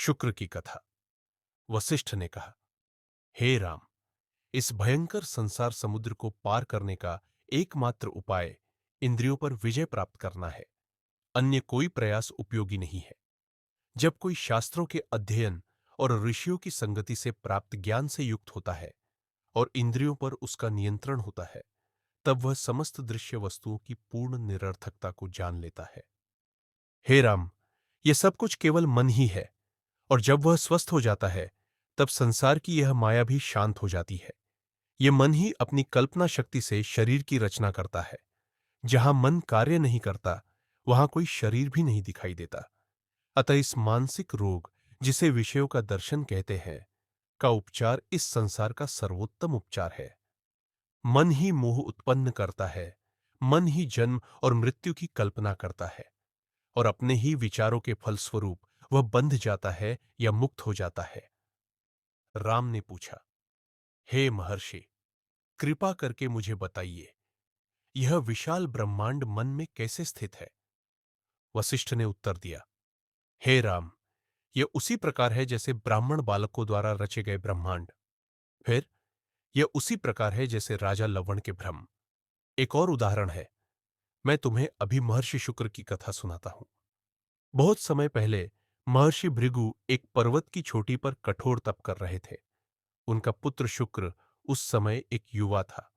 शुक्र की कथा। वशिष्ठ ने कहा, हे राम, इस भयंकर संसार समुद्र को पार करने का एकमात्र उपाय इंद्रियों पर विजय प्राप्त करना है। अन्य कोई प्रयास उपयोगी नहीं है। जब कोई शास्त्रों के अध्ययन और ऋषियों की संगति से प्राप्त ज्ञान से युक्त होता है और इंद्रियों पर उसका नियंत्रण होता है, तब वह समस्त दृश्य वस्तुओं की पूर्ण निरर्थकता को जान लेता है। हे राम, यह सब कुछ केवल मन ही है, और जब वह स्वस्थ हो जाता है, तब संसार की यह माया भी शांत हो जाती है। ये मन ही अपनी कल्पना शक्ति से शरीर की रचना करता है। जहां मन कार्य नहीं करता, वहां कोई शरीर भी नहीं दिखाई देता। अतः इस मानसिक रोग, जिसे विषयों का दर्शन कहते हैं, का उपचार इस संसार का सर्वोत्तम उपचार है। मन ही मोह उत्पन्न करता है। मन ही जन्म और मृत्यु की कल्पना करता है, और अपने ही विचारों के फलस्वरूप वह बंध जाता है या मुक्त हो जाता है। राम ने पूछा, हे महर्षि, कृपा करके मुझे बताइए, यह विशाल ब्रह्मांड मन में कैसे स्थित है? वशिष्ठ ने उत्तर दिया, हे राम, यह उसी प्रकार है जैसे ब्राह्मण बालकों द्वारा रचे गए ब्रह्मांड। फिर यह उसी प्रकार है जैसे राजा लवण के भ्रम। एक और उदाहरण है। मैं तुम्हें अभी महर्षि शुक्र की कथा सुनाता हूं। बहुत समय पहले महर्षि भृगु एक पर्वत की चोटी पर कठोर तप कर रहे थे। उनका पुत्र शुक्र उस समय एक युवा था।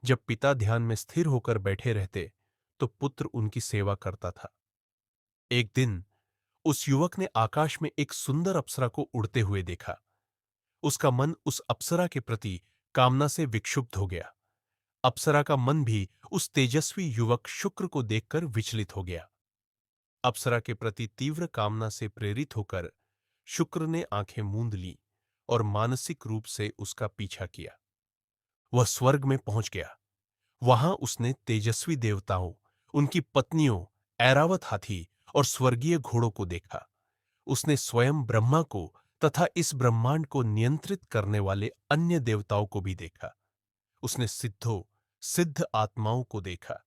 जब पिता ध्यान में स्थिर होकर बैठे रहते, तो पुत्र उनकी सेवा करता था। एक दिन उस युवक ने आकाश में एक सुंदर अप्सरा को उड़ते हुए देखा। उसका मन उस अप्सरा के प्रति कामना से विक्षुब्ध हो गया। अप्सरा का मन भी उस तेजस्वी युवक शुक्र को देखकर विचलित हो गया। अप्सरा के प्रति तीव्र कामना से प्रेरित होकर शुक्र ने आंखें मूंद लीं और मानसिक रूप से उसका पीछा किया। वह स्वर्ग में पहुंच गया। वहां उसने तेजस्वी देवताओं, उनकी पत्नियों, ऐरावत हाथी और स्वर्गीय घोड़ों को देखा। उसने स्वयं ब्रह्मा को तथा इस ब्रह्मांड को नियंत्रित करने वाले अन्य देवताओं को भी देखा। उसने सिद्धों, सिद्ध आत्माओं को देखा।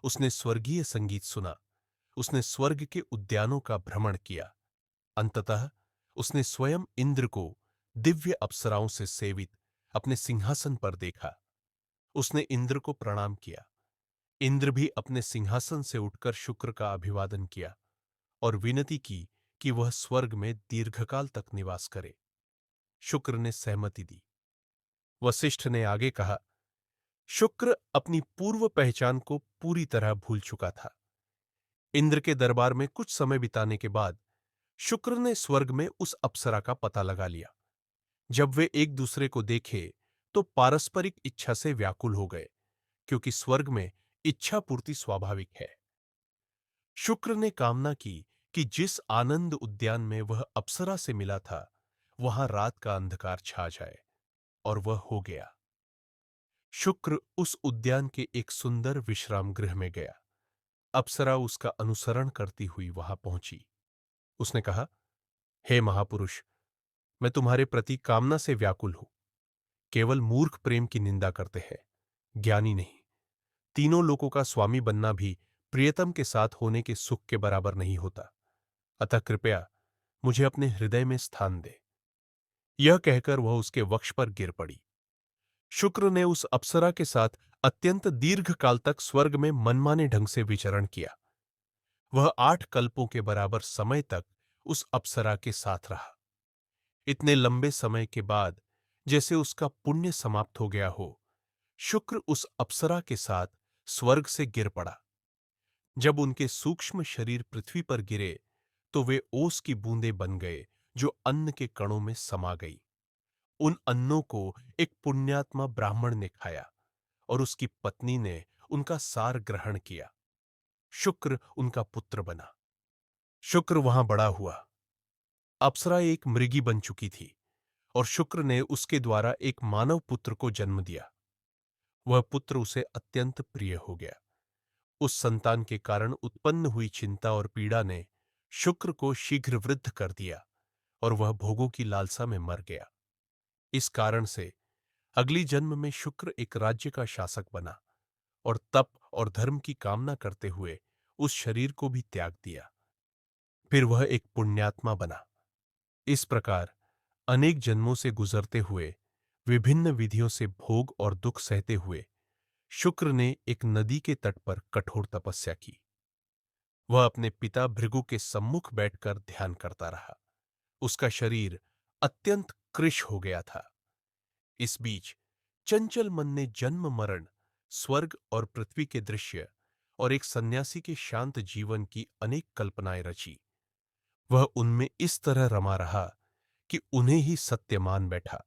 उसने स्वर्गीय संगीत सुना। उसने स्वर्ग के उद्यानों का भ्रमण किया। अंततः उसने स्वयं इंद्र को दिव्य अप्सराओं से सेवित अपने सिंहासन पर देखा। उसने इंद्र को प्रणाम किया। इंद्र भी अपने सिंहासन से उठकर शुक्र का अभिवादन किया और विनती की कि वह स्वर्ग में दीर्घकाल तक निवास करे। शुक्र ने सहमति दी। वशिष्ठ ने आगे कहा, शुक्र अपनी पूर्व पहचान को पूरी तरह भूल चुका था। इंद्र के दरबार में कुछ समय बिताने के बाद शुक्र ने स्वर्ग में उस अप्सरा का पता लगा लिया। जब वे एक दूसरे को देखे, तो पारस्परिक इच्छा से व्याकुल हो गए, क्योंकि स्वर्ग में इच्छा पूर्ति स्वाभाविक है। शुक्र ने कामना की कि जिस आनंद उद्यान में वह अप्सरा से मिला था, वहां रात का अंधकार छा जाए, और वह हो गया। शुक्र उस उद्यान के एक सुंदर विश्राम गृह में गया। अप्सरा उसका अनुसरण करती हुई वहां पहुंची। उसने कहा, हे महापुरुष, मैं तुम्हारे प्रति कामना से व्याकुल हूं। केवल मूर्ख प्रेम की निंदा करते हैं, ज्ञानी नहीं। तीनों लोकों का स्वामी बनना भी प्रियतम के साथ होने के सुख के बराबर नहीं होता। अतः कृपया मुझे अपने हृदय में स्थान दे। यह कहकर वह उसके वक्ष पर गिर पड़ी। शुक्र ने उस अप्सरा के साथ अत्यंत दीर्घ काल तक स्वर्ग में मनमाने ढंग से विचरण किया। वह 8 कल्पों के बराबर समय तक उस अप्सरा के साथ रहा। इतने लंबे समय के बाद, जैसे उसका पुण्य समाप्त हो गया हो, शुक्र उस अप्सरा के साथ स्वर्ग से गिर पड़ा। जब उनके सूक्ष्म शरीर पृथ्वी पर गिरे, तो वे ओस की बूंदें बन गए, जो अन्न के कणों में समा गई। उन अन्नों को एक पुण्यात्मा ब्राह्मण ने खाया, और उसकी पत्नी ने उनका सार ग्रहण किया। शुक्र उनका पुत्र बना। शुक्र वहां बड़ा हुआ। अप्सरा एक मृगी बन चुकी थी, और शुक्र ने उसके द्वारा एक मानव पुत्र को जन्म दिया। वह पुत्र उसे अत्यंत प्रिय हो गया। उस संतान के कारण उत्पन्न हुई चिंता और पीड़ा ने शुक्र को शीघ्र वृद्ध कर दिया, और वह भोगों की लालसा में मर गया। इस कारण से अगली जन्म में शुक्र एक राज्य का शासक बना, और तप और धर्म की कामना करते हुए उस शरीर को भी त्याग दिया। फिर वह एक पुण्यात्मा बना। इस प्रकार अनेक जन्मों से गुजरते हुए, विभिन्न विधियों से भोग और दुख सहते हुए शुक्र ने एक नदी के तट पर कठोर तपस्या की। वह अपने पिता भृगु के सम्मुख बैठकर ध्यान करता रहा। उसका शरीर अत्यंत कृश हो गया था। इस बीच चंचल मन ने जन्म मरण, स्वर्ग और पृथ्वी के दृश्य और एक सन्यासी के शांत जीवन की अनेक कल्पनाएं रची। वह उनमें इस तरह रमा रहा कि उन्हें ही सत्य मान बैठा।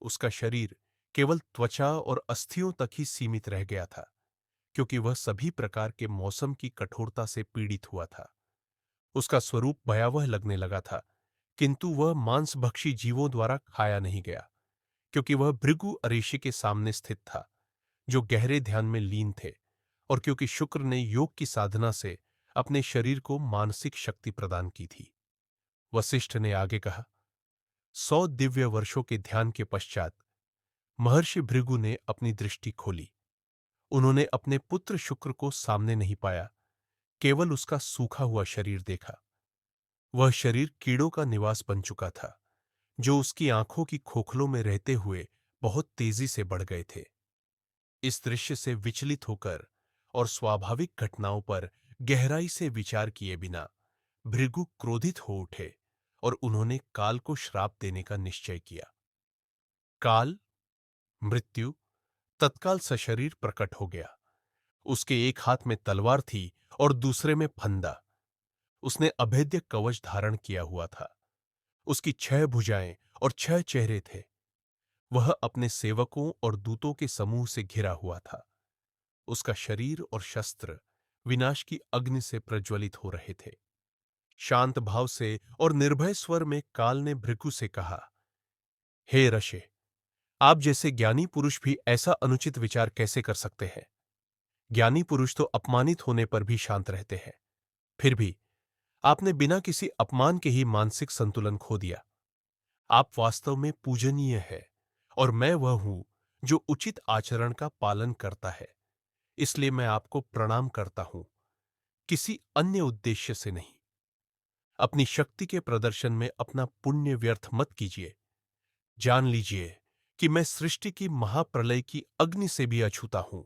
उसका शरीर केवल त्वचा और अस्थियों तक ही सीमित रह गया था, क्योंकि वह सभी प्रकार के मौसम की कठोरता से पीड़ित हुआ था। उसका स्वरूप भयावह लगने लगा था, किंतु वह मांसभक्षी जीवों द्वारा खाया नहीं गया, क्योंकि वह भृगु अरेशी के सामने स्थित था, जो गहरे ध्यान में लीन थे, और क्योंकि शुक्र ने योग की साधना से अपने शरीर को मानसिक शक्ति प्रदान की थी। वशिष्ठ ने आगे कहा, 100 दिव्य वर्षों के ध्यान के पश्चात महर्षि भृगु ने अपनी दृष्टि खोली। उन्होंने अपने पुत्र शुक्र को सामने नहीं पाया, केवल उसका सूखा हुआ शरीर देखा। वह शरीर कीड़ों का निवास बन चुका था, जो उसकी आंखों की खोखलों में रहते हुए बहुत तेजी से बढ़ गए थे। इस दृश्य से विचलित होकर और स्वाभाविक घटनाओं पर गहराई से विचार किए बिना भृगु क्रोधित हो उठे और उन्होंने काल को श्राप देने का निश्चय किया। काल, मृत्यु, तत्काल सशरीर प्रकट हो गया। उसके एक हाथ में तलवार थी और दूसरे में फंदा। उसने अभेद्य कवच धारण किया हुआ था। उसकी 6 भुजाएं और 6 चेहरे थे। वह अपने सेवकों और दूतों के समूह से घिरा हुआ था। उसका शरीर और शस्त्र विनाश की अग्नि से प्रज्वलित हो रहे थे। शांत भाव से और निर्भय स्वर में काल ने भृगु से कहा, हे ऋषि, आप जैसे ज्ञानी पुरुष भी ऐसा अनुचित विचार कैसे कर सकते हैं? ज्ञानी पुरुष तो अपमानित होने पर भी शांत रहते हैं। फिर भी आपने बिना किसी अपमान के ही मानसिक संतुलन खो दिया। आप वास्तव में पूजनीय है, और मैं वह हूं जो उचित आचरण का पालन करता है। इसलिए मैं आपको प्रणाम करता हूं, किसी अन्य उद्देश्य से नहीं। अपनी शक्ति के प्रदर्शन में अपना पुण्य व्यर्थ मत कीजिए। जान लीजिए कि मैं सृष्टि की महाप्रलय की अग्नि से भी अछूता हूं।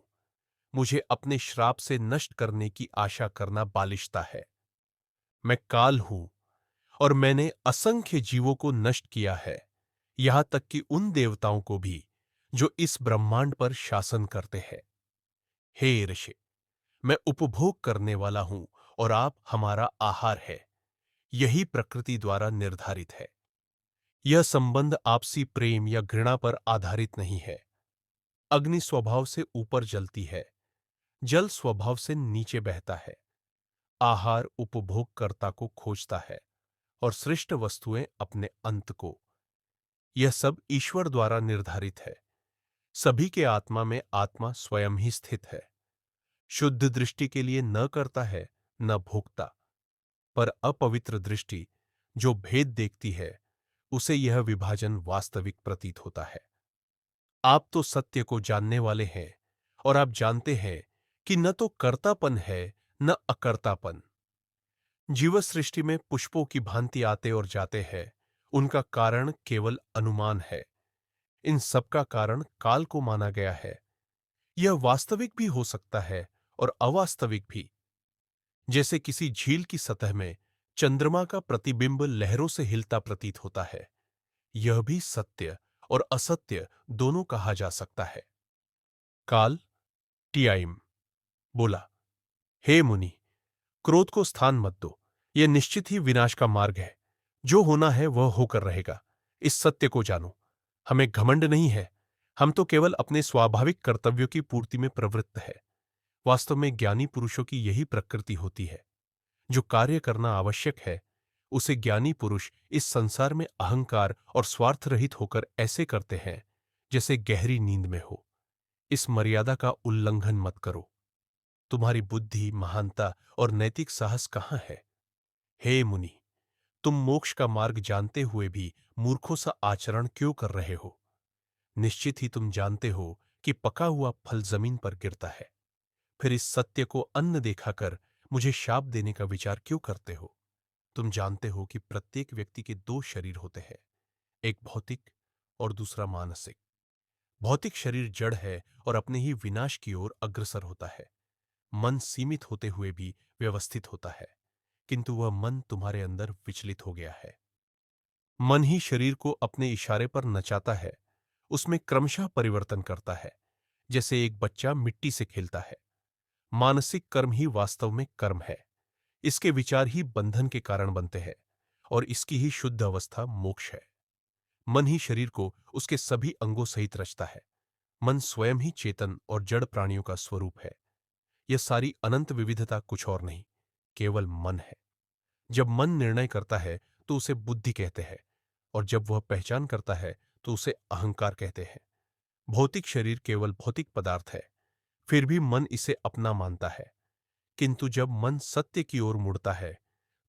मुझे अपने श्राप से नष्ट करने की आशा करना बालिशता है। मैं काल हूं, और मैंने असंख्य जीवों को नष्ट किया है, यहां तक कि उन देवताओं को भी जो इस ब्रह्मांड पर शासन करते हैं। हे ऋषि, मैं उपभोग करने वाला हूं और आप हमारा आहार है। यही प्रकृति द्वारा निर्धारित है। यह संबंध आपसी प्रेम या घृणा पर आधारित नहीं है। अग्नि स्वभाव से ऊपर जलती है, जल स्वभाव से नीचे बहता है। आहार उपभोगकर्ता को खोजता है, और सृष्ट वस्तुएं अपने अंत को। यह सब ईश्वर द्वारा निर्धारित है। सभी के आत्मा में आत्मा स्वयं ही स्थित है। शुद्ध दृष्टि के लिए न करता है, न भोगता, पर अपवित्र दृष्टि जो भेद देखती है, उसे यह विभाजन वास्तविक प्रतीत होता है। आप तो सत्य को जानने वाले हैं, और आप जानते हैं कि न तो कर्तापन है, न अकर्तापन। जीव सृष्टि में पुष्पों की भांति आते और जाते हैं, उनका कारण केवल अनुमान है। इन सबका कारण काल को माना गया है। यह वास्तविक भी हो सकता है और अवास्तविक भी। जैसे किसी झील की सतह में चंद्रमा का प्रतिबिंब लहरों से हिलता प्रतीत होता है, यह भी सत्य और असत्य दोनों कहा जा सकता है। काल टियाइम बोला, हे मुनि, क्रोध को स्थान मत दो। यह निश्चित ही विनाश का मार्ग है। जो होना है वह होकर रहेगा। इस सत्य को जानो। हमें घमंड नहीं है। हम तो केवल अपने स्वाभाविक कर्तव्यों की पूर्ति में प्रवृत्त है। वास्तव में ज्ञानी पुरुषों की यही प्रकृति होती है। जो कार्य करना आवश्यक है, उसे ज्ञानी पुरुष इस संसार में अहंकार और स्वार्थ रहित होकर ऐसे करते हैं जैसे गहरी नींद में हो। इस मर्यादा का उल्लंघन मत करो। तुम्हारी बुद्धि, महानता और नैतिक साहस कहाँ है? हे मुनि, तुम मोक्ष का मार्ग जानते हुए भी मूर्खों सा आचरण क्यों कर रहे हो? निश्चित ही तुम जानते हो कि पका हुआ फल जमीन पर गिरता है। फिर इस सत्य को अन्न देखाकर मुझे शाप देने का विचार क्यों करते हो? तुम जानते हो कि प्रत्येक व्यक्ति के दो शरीर होते हैं, एक भौतिक और दूसरा मानसिक। भौतिक शरीर जड़ है और अपने ही विनाश की ओर अग्रसर होता है। मन सीमित होते हुए भी व्यवस्थित होता है, किंतु वह मन तुम्हारे अंदर विचलित हो गया है। मन ही शरीर को अपने इशारे पर नचाता है, उसमें क्रमशः परिवर्तन करता है, जैसे एक बच्चा मिट्टी से खेलता है। मानसिक कर्म ही वास्तव में कर्म है। इसके विचार ही बंधन के कारण बनते हैं और इसकी ही शुद्ध अवस्था मोक्ष है। मन ही शरीर को उसके सभी अंगों सहित रचता है। मन स्वयं ही चेतन और जड़ प्राणियों का स्वरूप है। यह सारी अनंत विविधता कुछ और नहीं, केवल मन है। जब मन निर्णय करता है तो उसे बुद्धि कहते हैं, और जब वह पहचान करता है तो उसे अहंकार कहते हैं। भौतिक शरीर केवल भौतिक पदार्थ है, फिर भी मन इसे अपना मानता है। किंतु जब मन सत्य की ओर मुड़ता है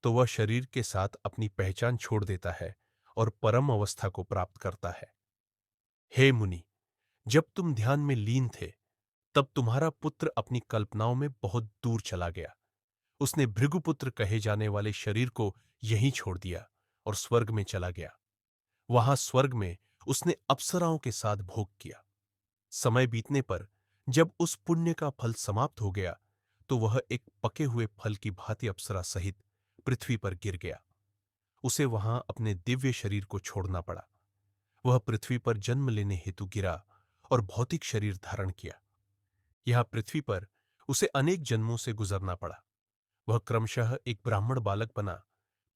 तो वह शरीर के साथ अपनी पहचान छोड़ देता है और परम अवस्था को प्राप्त करता है। हे मुनि, जब तुम ध्यान में लीन थे, तब तुम्हारा पुत्र अपनी कल्पनाओं में बहुत दूर चला गया। उसने भृगुपुत्र कहे जाने वाले शरीर को यहीं छोड़ दिया और स्वर्ग में चला गया। वहां स्वर्ग में उसने अप्सराओं के साथ भोग किया। समय बीतने पर जब उस पुण्य का फल समाप्त हो गया, तो वह एक पके हुए फल की भांति अप्सरा सहित पृथ्वी पर गिर गया। उसे वहां अपने दिव्य शरीर को छोड़ना पड़ा। वह पृथ्वी पर जन्म लेने हेतु गिरा और भौतिक शरीर धारण किया। यहां पृथ्वी पर उसे अनेक जन्मों से गुजरना पड़ा। वह क्रमशः एक ब्राह्मण बालक बना,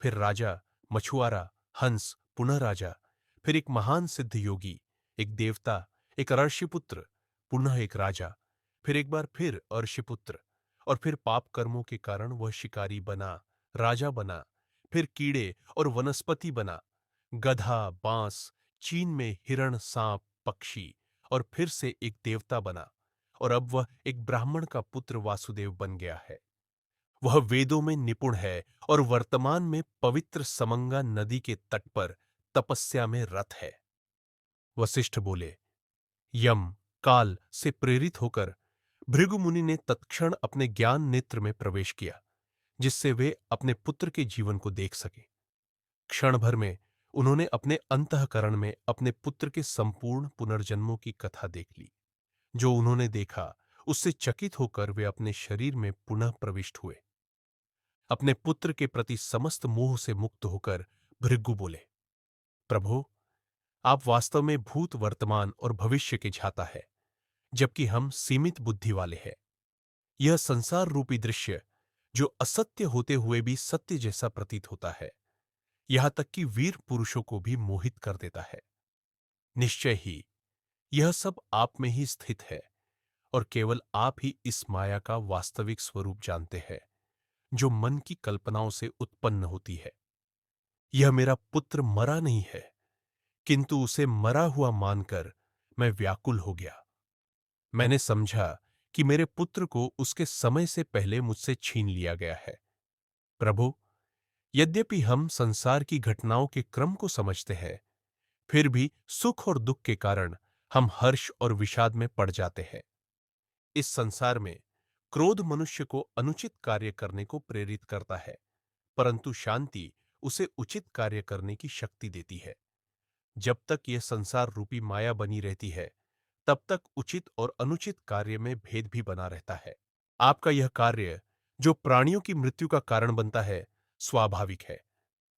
फिर राजा, मछुआरा, हंस, पुनः राजा, फिर एक महान सिद्ध योगी, एक देवता, एक अर्षिपुत्र, पुनः एक राजा, फिर एक बार फिर अर्षिपुत्र, और फिर पाप कर्मों के कारण वह शिकारी बना, राजा बना, फिर कीड़े और वनस्पति बना, गधा, बांस, चीन में हिरण, सांप, पक्षी, और फिर से एक देवता बना, और अब वह एक ब्राह्मण का पुत्र वासुदेव बन गया है। वह वेदों में निपुण है और वर्तमान में पवित्र समंगा नदी के तट पर तपस्या में रत है। वशिष्ठ बोले, यम, काल से प्रेरित होकर भृगु मुनि ने तत्क्षण अपने ज्ञान नेत्र में प्रवेश किया, जिससे वे अपने पुत्र के जीवन को देख सके। क्षण भर में उन्होंने अपने अंतःकरण में अपने पुत्र के संपूर्ण पुनर्जन्मों की कथा देख ली। जो उन्होंने देखा, उससे चकित होकर वे अपने शरीर में पुनः प्रविष्ट हुए। अपने पुत्र के प्रति समस्त मोह से मुक्त होकर भृगु बोले, प्रभो, आप वास्तव में भूत, वर्तमान और भविष्य के झाता है, जबकि हम सीमित बुद्धि वाले हैं। यह संसार रूपी दृश्य, जो असत्य होते हुए भी सत्य जैसा प्रतीत होता है, यहां तक कि वीर पुरुषों को भी मोहित कर देता है। निश्चय ही यह सब आप में ही स्थित है, और केवल आप ही इस माया का वास्तविक स्वरूप जानते हैं, जो मन की कल्पनाओं से उत्पन्न होती है। यह मेरा पुत्र मरा नहीं है, किंतु उसे मरा हुआ मानकर मैं व्याकुल हो गया। मैंने समझा कि मेरे पुत्र को उसके समय से पहले मुझसे छीन लिया गया है। प्रभु, यद्यपि हम संसार की घटनाओं के क्रम को समझते हैं, फिर भी सुख और दुख के कारण हम हर्ष और विषाद में पड़ जाते हैं। इस संसार में क्रोध मनुष्य को अनुचित कार्य करने को प्रेरित करता है, परंतु शांति उसे उचित कार्य करने की शक्ति देती है। जब तक यह संसार रूपी माया बनी रहती है, तब तक उचित और अनुचित कार्य में भेद भी बना रहता है। आपका यह कार्य, जो प्राणियों की मृत्यु का कारण बनता है, स्वाभाविक है,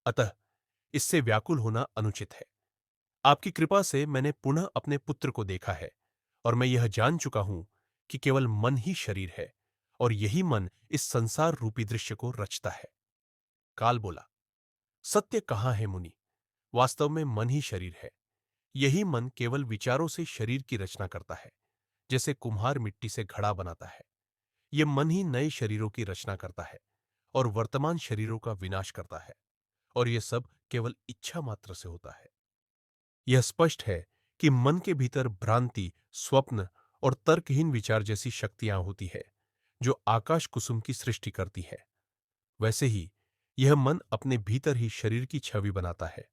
अतः इससे व्याकुल होना अनुचित है। आपकी कृपा से मैंने पुनः अपने पुत्र को देखा है, और मैं यह जान चुका हूं कि केवल मन ही शरीर है, और यही मन इस संसार रूपी दृश्य को रचता है। काल बोला, सत्य कहाँ है मुनि? वास्तव में मन ही शरीर है। यही मन केवल विचारों से शरीर की रचना करता है, जैसे कुम्हार मिट्टी से घड़ा बनाता है। यह मन ही नए शरीरों की रचना करता है और वर्तमान शरीरों का विनाश करता है, और यह सब केवल इच्छा मात्र से होता है। यह स्पष्ट है कि मन के भीतर भ्रांति, स्वप्न और तर्कहीन विचार जैसी शक्तियां होती है, जो आकाश कुसुम की सृष्टि करती है। वैसे ही यह मन अपने भीतर ही शरीर की छवि बनाता है,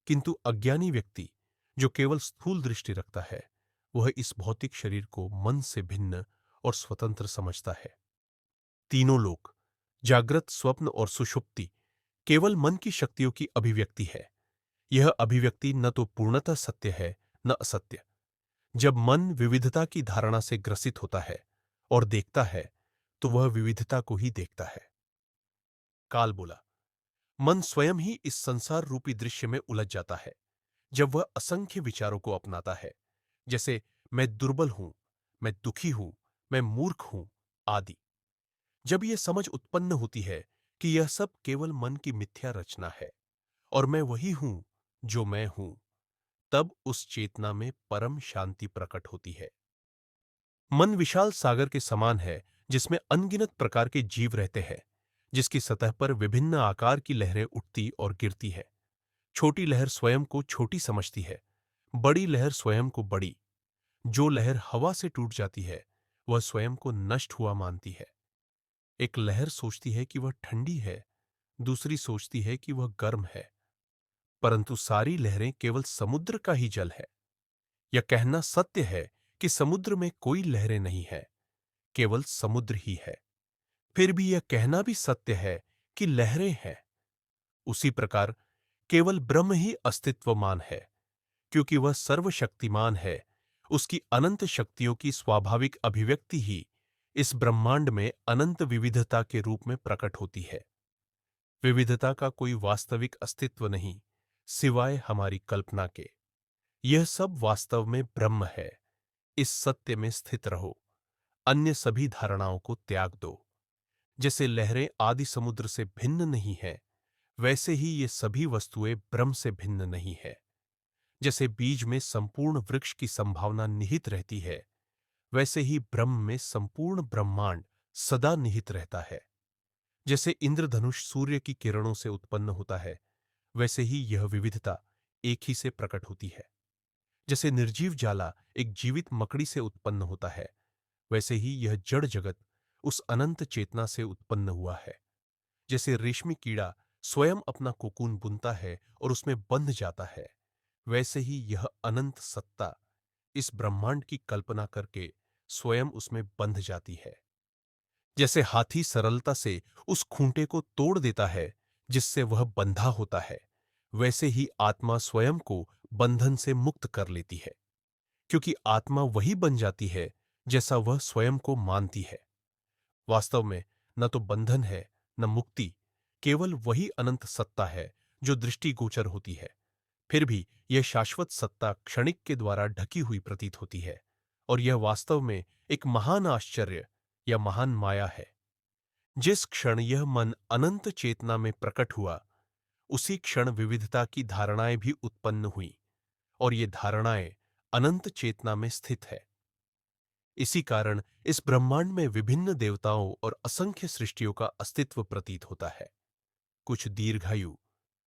किंतु अज्ञानी व्यक्ति, जो केवल स्थूल दृष्टि रखता है, वह इस भौतिक शरीर को मन से भिन्न और स्वतंत्र समझता है। तीनों लोक, जागृत, स्वप्न और सुषुप्ति, केवल मन की शक्तियों की अभिव्यक्ति है। यह अभिव्यक्ति न तो पूर्णतः सत्य है, न असत्य। जब मन विविधता की धारणा से ग्रसित होता है और देखता है, तो वह विविधता को ही देखता है। काल बोला, मन स्वयं ही इस संसार रूपी दृश्य में उलझ जाता है जब वह असंख्य विचारों को अपनाता है, जैसे मैं दुर्बल हूं, मैं दुखी हूं, मैं मूर्ख हूं, आदि। जब यह समझ उत्पन्न होती है कि यह सब केवल मन की मिथ्या रचना है और मैं वही हूं जो मैं हूं, तब उस चेतना में परम शांति प्रकट होती है। मन विशाल सागर के समान है जिसमें अनगिनत प्रकार के जीव रहते हैं, जिसकी सतह पर विभिन्न आकार की लहरें उठती और गिरती है। छोटी लहर स्वयं को छोटी समझती है, बड़ी लहर स्वयं को बड़ी। जो लहर हवा से टूट जाती है, वह स्वयं को नष्ट हुआ मानती है। एक लहर सोचती है कि वह ठंडी है, दूसरी सोचती है कि वह गर्म है, परंतु सारी लहरें केवल समुद्र का ही जल है। यह कहना सत्य है कि समुद्र में कोई लहरें नहीं है, केवल समुद्र ही है। फिर भी यह कहना भी सत्य है कि लहरें हैं। उसी प्रकार केवल ब्रह्म ही अस्तित्वमान है, क्योंकि वह सर्वशक्तिमान है। उसकी अनंत शक्तियों की स्वाभाविक अभिव्यक्ति ही इस ब्रह्मांड में अनंत विविधता के रूप में प्रकट होती है। विविधता का कोई वास्तविक अस्तित्व नहीं, सिवाय हमारी कल्पना के। यह सब वास्तव में ब्रह्म है। इस सत्य में स्थित रहो, अन्य सभी धारणाओं को त्याग दो। जैसे लहरें आदि समुद्र से भिन्न नहीं है, वैसे ही ये सभी वस्तुएं ब्रह्म से भिन्न नहीं है। जैसे बीज में संपूर्ण वृक्ष की संभावना निहित रहती है, वैसे ही ब्रह्म में संपूर्ण ब्रह्मांड सदा निहित रहता है। जैसे इंद्रधनुष सूर्य की किरणों से उत्पन्न होता है, वैसे ही यह विविधता एक ही से प्रकट होती है। जैसे निर्जीव जाला एक जीवित मकड़ी से उत्पन्न होता है, वैसे ही यह जड़ जगत उस अनंत चेतना से उत्पन्न हुआ है। जैसे रेशमी कीड़ा स्वयं अपना कोकून बुनता है और उसमें बंध जाता है, वैसे ही यह अनंत सत्ता इस ब्रह्मांड की कल्पना करके स्वयं उसमें बंध जाती है। जैसे हाथी सरलता से उस खूंटे को तोड़ देता है जिससे वह बंधा होता है, वैसे ही आत्मा स्वयं को बंधन से मुक्त कर लेती है, क्योंकि आत्मा वही बन जाती है जैसा वह स्वयं को मानती है। वास्तव में न तो बंधन है, न मुक्ति, केवल वही अनंत सत्ता है जो दृष्टिगोचर होती है। फिर भी यह शाश्वत सत्ता क्षणिक के द्वारा ढकी हुई प्रतीत होती है, और यह वास्तव में एक महान आश्चर्य या महान माया है। जिस क्षण यह मन अनंत चेतना में प्रकट हुआ, उसी क्षण विविधता की धारणाएं भी उत्पन्न हुई, और ये धारणाएं अनंत चेतना में स्थित है। इसी कारण इस ब्रह्मांड में विभिन्न देवताओं और असंख्य सृष्टियों का अस्तित्व प्रतीत होता है। कुछ दीर्घायु,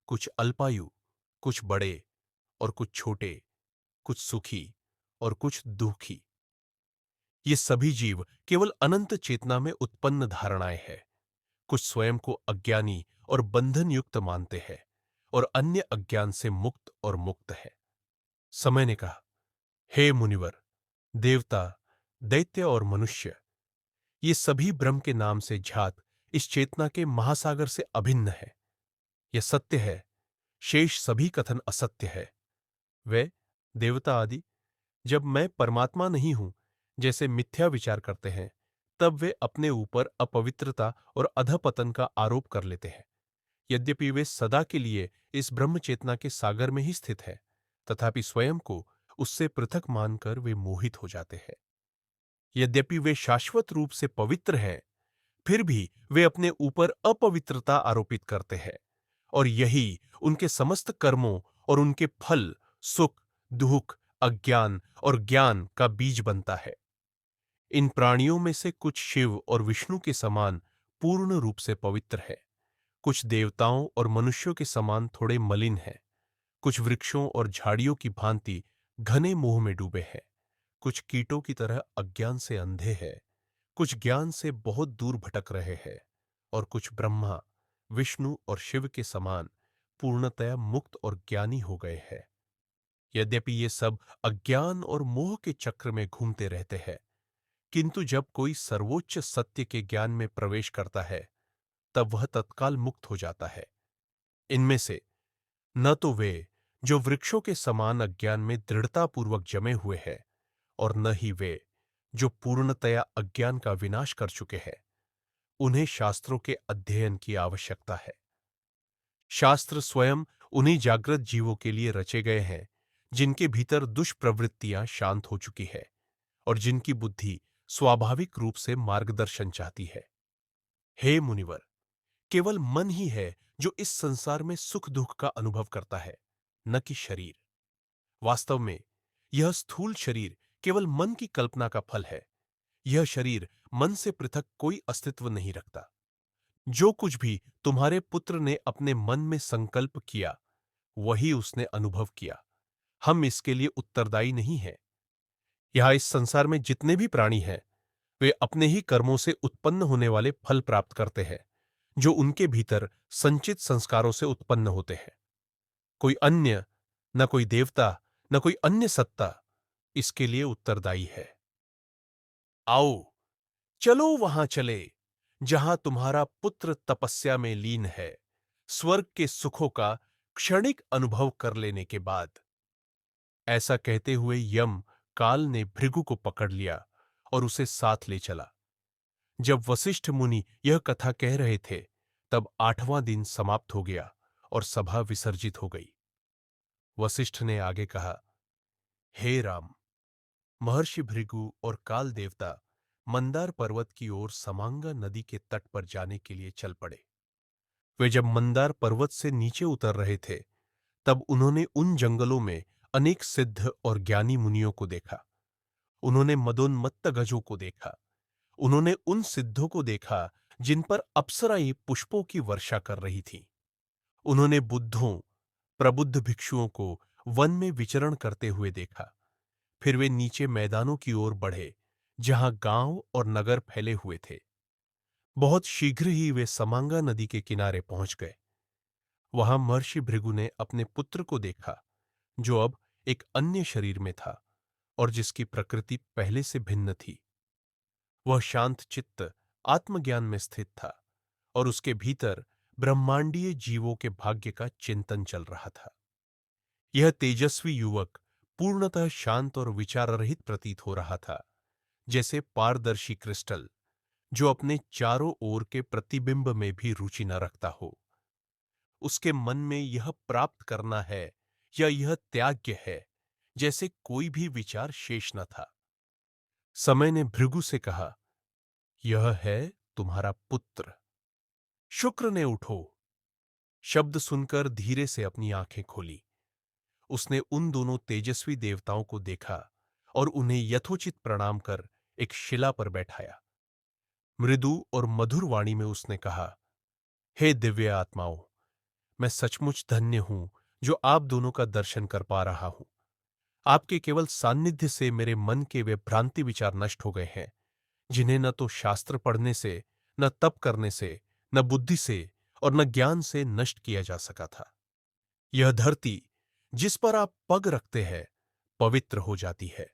कुछ अल्पायु, कुछ बड़े और कुछ छोटे, कुछ सुखी और कुछ दुखी। ये सभी जीव केवल अनंत चेतना में उत्पन्न धारणाएं हैं। कुछ स्वयं को अज्ञानी और बंधन युक्त मानते हैं, और अन्य अज्ञान से मुक्त और मुक्त है। समय ने कहा, हे मुनिवर, देवता, दैत्य और मनुष्य, ये सभी ब्रह्म के नाम से जात इस चेतना के महासागर से अभिन्न है। यह सत्य है, शेष सभी कथन असत्य है। वे देवता आदि जब मैं परमात्मा नहीं हूं जैसे मिथ्या विचार करते हैं, तब वे अपने ऊपर अपवित्रता और अधपतन का आरोप कर लेते हैं। यद्यपि वे सदा के लिए इस ब्रह्म चेतना के सागर में ही स्थित है, तथापि स्वयं को उससे पृथक मानकर वे मोहित हो जाते हैं। यद्यपि वे शाश्वत रूप से पवित्र हैं, फिर भी वे अपने ऊपर अपवित्रता आरोपित करते हैं, और यही उनके समस्त कर्मों और उनके फल, सुख, दुख, अज्ञान और ज्ञान का बीज बनता है। इन प्राणियों में से कुछ शिव और विष्णु के समान पूर्ण रूप से पवित्र है, कुछ देवताओं और मनुष्यों के समान थोड़े मलिन हैं, कुछ वृक्षों और झाड़ियों की भांति घने मोह में डूबे हैं, कुछ कीटों की तरह अज्ञान से अंधे हैं, कुछ ज्ञान से बहुत दूर भटक रहे हैं, और कुछ ब्रह्मा, विष्णु और शिव के समान पूर्णतया मुक्त और ज्ञानी हो गए हैं। यद्यपि ये सब अज्ञान और मोह के चक्र में घूमते रहते हैं, किंतु जब कोई सर्वोच्च सत्य के ज्ञान में प्रवेश करता है, तब वह तत्काल मुक्त हो जाता है। इनमें से न तो वे जो वृक्षों के समान अज्ञान में दृढ़तापूर्वक जमे हुए हैं, और न ही वे जो पूर्णतया अज्ञान का विनाश कर चुके हैं। उन्हें शास्त्रों के अध्ययन की आवश्यकता है। शास्त्र स्वयं उन्हीं जागृत जीवों के लिए रचे गए हैं जिनके भीतर दुष्प्रवृत्तियां शांत हो चुकी है और जिनकी बुद्धि स्वाभाविक रूप से मार्गदर्शन चाहती है। हे मुनिवर, केवल मन ही है जो इस संसार में सुख दुख का अनुभव करता है, न कि शरीर। वास्तव में यह स्थूल शरीर केवल मन की कल्पना का फल है। यह शरीर मन से पृथक कोई अस्तित्व नहीं रखता। जो कुछ भी तुम्हारे पुत्र ने अपने मन में संकल्प किया, वही उसने अनुभव किया। हम इसके लिए उत्तरदायी नहीं हैं। यहां इस संसार में जितने भी प्राणी हैं, वे अपने ही कर्मों से उत्पन्न होने वाले फल प्राप्त करते हैं, जो उनके भीतर संचित संस्कारों से उत्पन्न होते हैं। कोई अन्य, न कोई देवता, न कोई अन्य सत्ता इसके लिए उत्तरदायी है। आओ, चलो वहां चले जहां तुम्हारा पुत्र तपस्या में लीन है, स्वर्ग के सुखों का क्षणिक अनुभव कर लेने के बाद। ऐसा कहते हुए यम काल ने भृगु को पकड़ लिया और उसे साथ ले चला। जब वशिष्ठ मुनि यह कथा कह रहे थे, तब 8वां दिन समाप्त हो गया और सभा विसर्जित हो गई। वशिष्ठ ने आगे कहा, हे राम, महर्षि भृगु और काल देवता मंदार पर्वत की ओर समांगा नदी के तट पर जाने के लिए चल पड़े। वे जब मंदार पर्वत से नीचे उतर रहे थे, तब उन्होंने उन जंगलों में अनेक सिद्ध और ज्ञानी मुनियों को देखा। उन्होंने मदोन्मत्त गजों को देखा। उन्होंने उन सिद्धों को देखा जिन पर अप्सराएं पुष्पों की वर्षा कर रही थीं। उन्होंने बुद्धों, प्रबुद्ध भिक्षुओं को वन में विचरण करते हुए देखा। फिर वे नीचे मैदानों की ओर बढ़े, जहां गांव और नगर फैले हुए थे। बहुत शीघ्र ही वे समांगा नदी के किनारे पहुंच गए। वहां महर्षि भृगु ने अपने पुत्र को देखा, जो अब एक अन्य शरीर में था और जिसकी प्रकृति पहले से भिन्न थी। वह शांत चित्त आत्मज्ञान में स्थित था और उसके भीतर ब्रह्मांडीय जीवों के भाग्य का चिंतन चल रहा था। यह तेजस्वी युवक पूर्णतः शांत और विचार रहित प्रतीत हो रहा था, जैसे पारदर्शी क्रिस्टल जो अपने चारों ओर के प्रतिबिंब में भी रुचि न रखता हो। उसके मन में यह प्राप्त करना है या यह त्याग्य है, जैसे कोई भी विचार शेष न था। समय ने भृगु से कहा, यह है तुम्हारा पुत्र। शुक्र ने उठो शब्द सुनकर धीरे से अपनी आंखें खोली। उसने उन दोनों तेजस्वी देवताओं को देखा और उन्हें यथोचित प्रणाम कर एक शिला पर बैठाया। मृदु और मधुर वाणी में उसने कहा, हे दिव्य आत्माओं, मैं सचमुच धन्य हूं जो आप दोनों का दर्शन कर पा रहा हूं। आपके केवल सान्निध्य से मेरे मन के वे भ्रांति विचार नष्ट हो गए हैं, जिन्हें न तो शास्त्र पढ़ने से, न तप करने से, न बुद्धि से और न ज्ञान से नष्ट किया जा सका था। यह धरती जिस पर आप पग रखते हैं, पवित्र हो जाती है।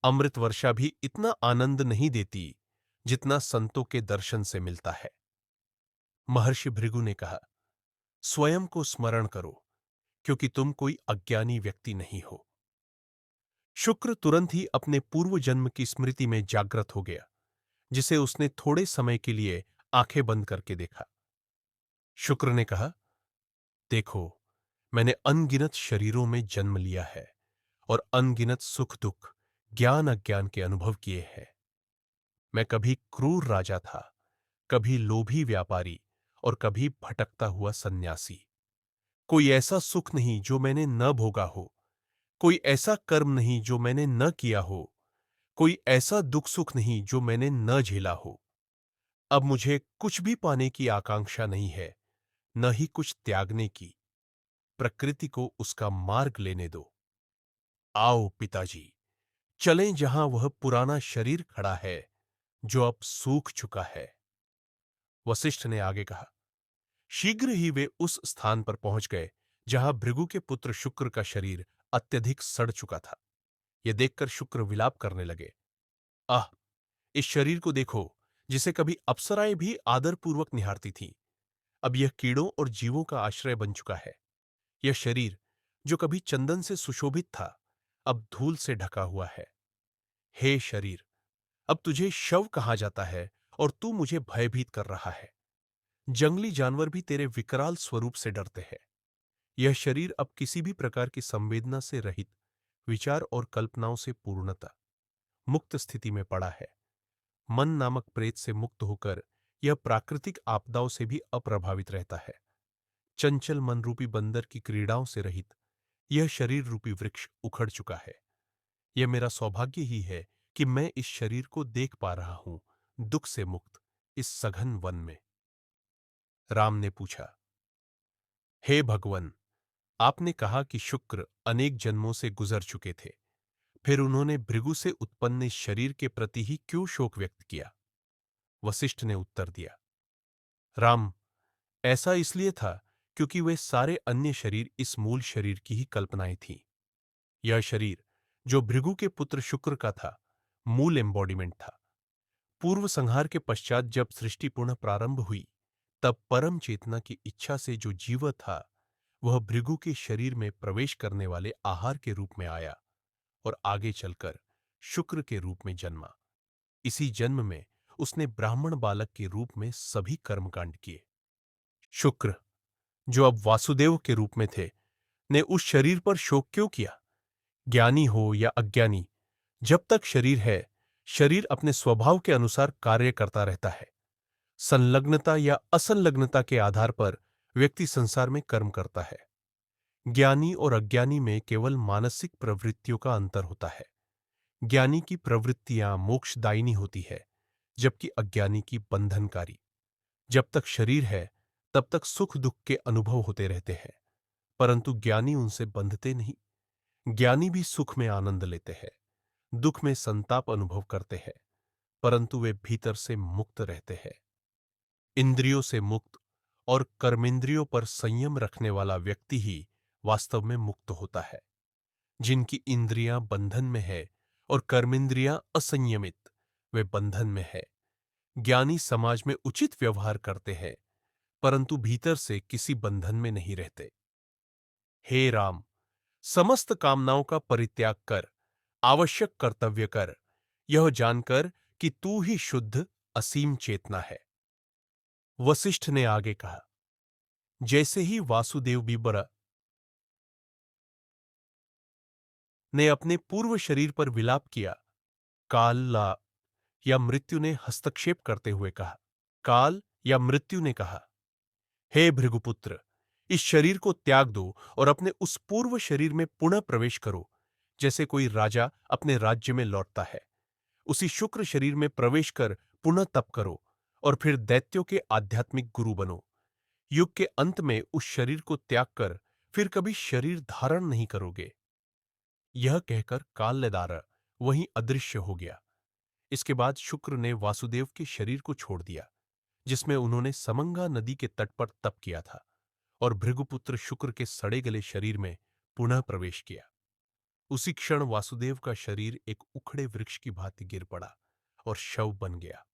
अमृत वर्षा भी इतना आनंद नहीं देती जितना संतों के दर्शन से मिलता है। महर्षि भृगु ने कहा, स्वयं को स्मरण करो, क्योंकि तुम कोई अज्ञानी व्यक्ति नहीं हो। शुक्र तुरंत ही अपने पूर्व जन्म की स्मृति में जागृत हो गया, जिसे उसने थोड़े समय के लिए आंखें बंद करके देखा। शुक्र ने कहा, देखो, मैंने अनगिनत शरीरों में जन्म लिया है और अनगिनत सुख दुख, ज्ञान अज्ञान के अनुभव किए हैं। मैं कभी क्रूर राजा था, कभी लोभी व्यापारी और कभी भटकता हुआ सन्यासी। कोई ऐसा सुख नहीं जो मैंने न भोगा हो, कोई ऐसा कर्म नहीं जो मैंने न किया हो, कोई ऐसा दुख सुख नहीं जो मैंने न झेला हो। अब मुझे कुछ भी पाने की आकांक्षा नहीं है, न ही कुछ त्यागने की। प्रकृति को उसका मार्ग लेने दो। आओ पिताजी, चलें जहां वह पुराना शरीर खड़ा है, जो अब सूख चुका है। वशिष्ठ ने आगे कहा, शीघ्र ही वे उस स्थान पर पहुंच गए जहां भृगु के पुत्र शुक्र का शरीर अत्यधिक सड़ चुका था। यह देखकर शुक्र विलाप करने लगे, आह, इस शरीर को देखो, जिसे कभी अप्सराएं भी आदरपूर्वक निहारती थीं। अब यह कीड़ों और जीवों का आश्रय बन चुका है। यह शरीर, जो कभी चंदन से सुशोभित था, अब धूल से ढका हुआ है। हे शरीर, अब तुझे शव कहा जाता है और तू मुझे भयभीत कर रहा है। जंगली जानवर भी तेरे विकराल स्वरूप से डरते हैं। यह शरीर अब किसी भी प्रकार की संवेदना से रहित, विचार और कल्पनाओं से पूर्णतः मुक्त स्थिति में पड़ा है। मन नामक प्रेत से मुक्त होकर यह प्राकृतिक आपदाओं से भी अप्रभावित रहता है। चंचल मन रूपी बंदर की क्रीड़ाओं से रहित यह शरीर रूपी वृक्ष उखड़ चुका है। यह मेरा सौभाग्य ही है कि मैं इस शरीर को देख पा रहा हूं, दुख से मुक्त, इस सघन वन में। राम ने पूछा, हे भगवन, आपने कहा कि शुक्र अनेक जन्मों से गुजर चुके थे, फिर उन्होंने भृगु से उत्पन्न इस शरीर के प्रति ही क्यों शोक व्यक्त किया? वशिष्ठ ने उत्तर दिया, राम, ऐसा इसलिए था क्योंकि वे सारे अन्य शरीर इस मूल शरीर की ही कल्पनाएं थीं। यह शरीर, जो भृगु के पुत्र शुक्र का था, मूल एम्बॉडीमेंट था। पूर्व संहार के पश्चात जब सृष्टि पुनः प्रारंभ हुई, तब परम चेतना की इच्छा से जो जीव था, वह भृगु के शरीर में प्रवेश करने वाले आहार के रूप में आया और आगे चलकर शुक्र के रूप में जन्मा। इसी जन्म में उसने ब्राह्मण बालक के रूप में सभी कर्मकांड किए। शुक्र, जो अब वासुदेव के रूप में थे, ने उस शरीर पर शोक क्यों किया? ज्ञानी हो या अज्ञानी, जब तक शरीर है, शरीर अपने स्वभाव के अनुसार कार्य करता रहता है। संलग्नता या असंलग्नता के आधार पर व्यक्ति संसार में कर्म करता है। ज्ञानी और अज्ञानी में केवल मानसिक प्रवृत्तियों का अंतर होता है। ज्ञानी की प्रवृत्तियां मोक्षदायिनी होती है, जबकि अज्ञानी की बंधनकारी। जब तक शरीर है, तब तक सुख दुख के अनुभव होते रहते हैं, परंतु ज्ञानी उनसे बंधते नहीं। ज्ञानी भी सुख में आनंद लेते हैं, दुख में संताप अनुभव करते हैं, परंतु वे भीतर से मुक्त रहते हैं। इंद्रियों से मुक्त और कर्मेंद्रियों पर संयम रखने वाला व्यक्ति ही वास्तव में मुक्त होता है। जिनकी इंद्रियां बंधन में है और कर्मेंद्रियां असंयमित, वे बंधन में है। ज्ञानी समाज में उचित व्यवहार करते हैं, परंतु भीतर से किसी बंधन में नहीं रहते। हे राम, समस्त कामनाओं का परित्याग कर, आवश्यक कर्तव्य कर, यह जानकर कि तू ही शुद्ध असीम चेतना है। वशिष्ठ ने आगे कहा, जैसे ही वासुदेव बिबर ने अपने पूर्व शरीर पर विलाप किया, काल ला या मृत्यु ने हस्तक्षेप करते हुए कहा, काल या मृत्यु ने कहा, हे भृगुपुत्र, इस शरीर को त्याग दो और अपने उस पूर्व शरीर में पुनः प्रवेश करो, जैसे कोई राजा अपने राज्य में लौटता है। उसी शुक्र शरीर में प्रवेश कर पुनः तप करो और फिर दैत्यों के आध्यात्मिक गुरु बनो। युग के अंत में उस शरीर को त्याग कर फिर कभी शरीर धारण नहीं करोगे। यह कहकर काल्यदार वहीं अदृश्य हो गया। इसके बाद शुक्र ने वासुदेव के शरीर को छोड़ दिया, जिसमें उन्होंने समंगा नदी के तट पर तप किया था, और भृगुपुत्र शुक्र के सड़े गले शरीर में पुनः प्रवेश किया। उसी क्षण वासुदेव का शरीर एक उखड़े वृक्ष की भांति गिर पड़ा और शव बन गया।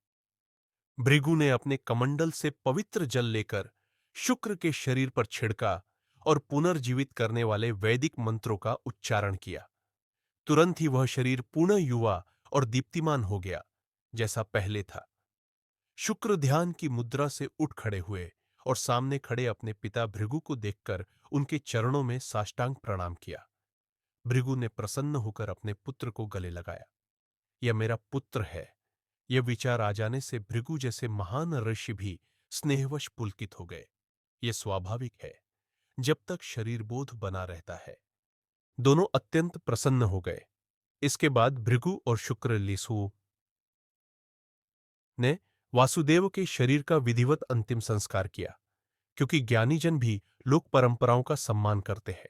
भृगु ने अपने कमंडल से पवित्र जल लेकर शुक्र के शरीर पर छिड़का और पुनर्जीवित करने वाले वैदिक मंत्रों का उच्चारण किया। तुरंत ही वह शरीर पुनः युवा और दीप्तिमान हो गया, जैसा पहले था। शुक्र ध्यान की मुद्रा से उठ खड़े हुए और सामने खड़े अपने पिता भृगु को देखकर उनके चरणों में साष्टांग प्रणाम किया। भृगु ने प्रसन्न होकर अपने पुत्र को गले लगाया। यह मेरा पुत्र है। यह विचार आ जाने से भृगु जैसे महान ऋषि भी स्नेहवश पुलकित हो गए। यह स्वाभाविक है, जब तक शरीर बोध बना रहता है। दोनों अत्यंत प्रसन्न हो गए। इसके बाद भृगु और शुक्र लिसु ने वासुदेव के शरीर का विधिवत अंतिम संस्कार किया, क्योंकि ज्ञानीजन भी लोक परंपराओं का सम्मान करते हैं।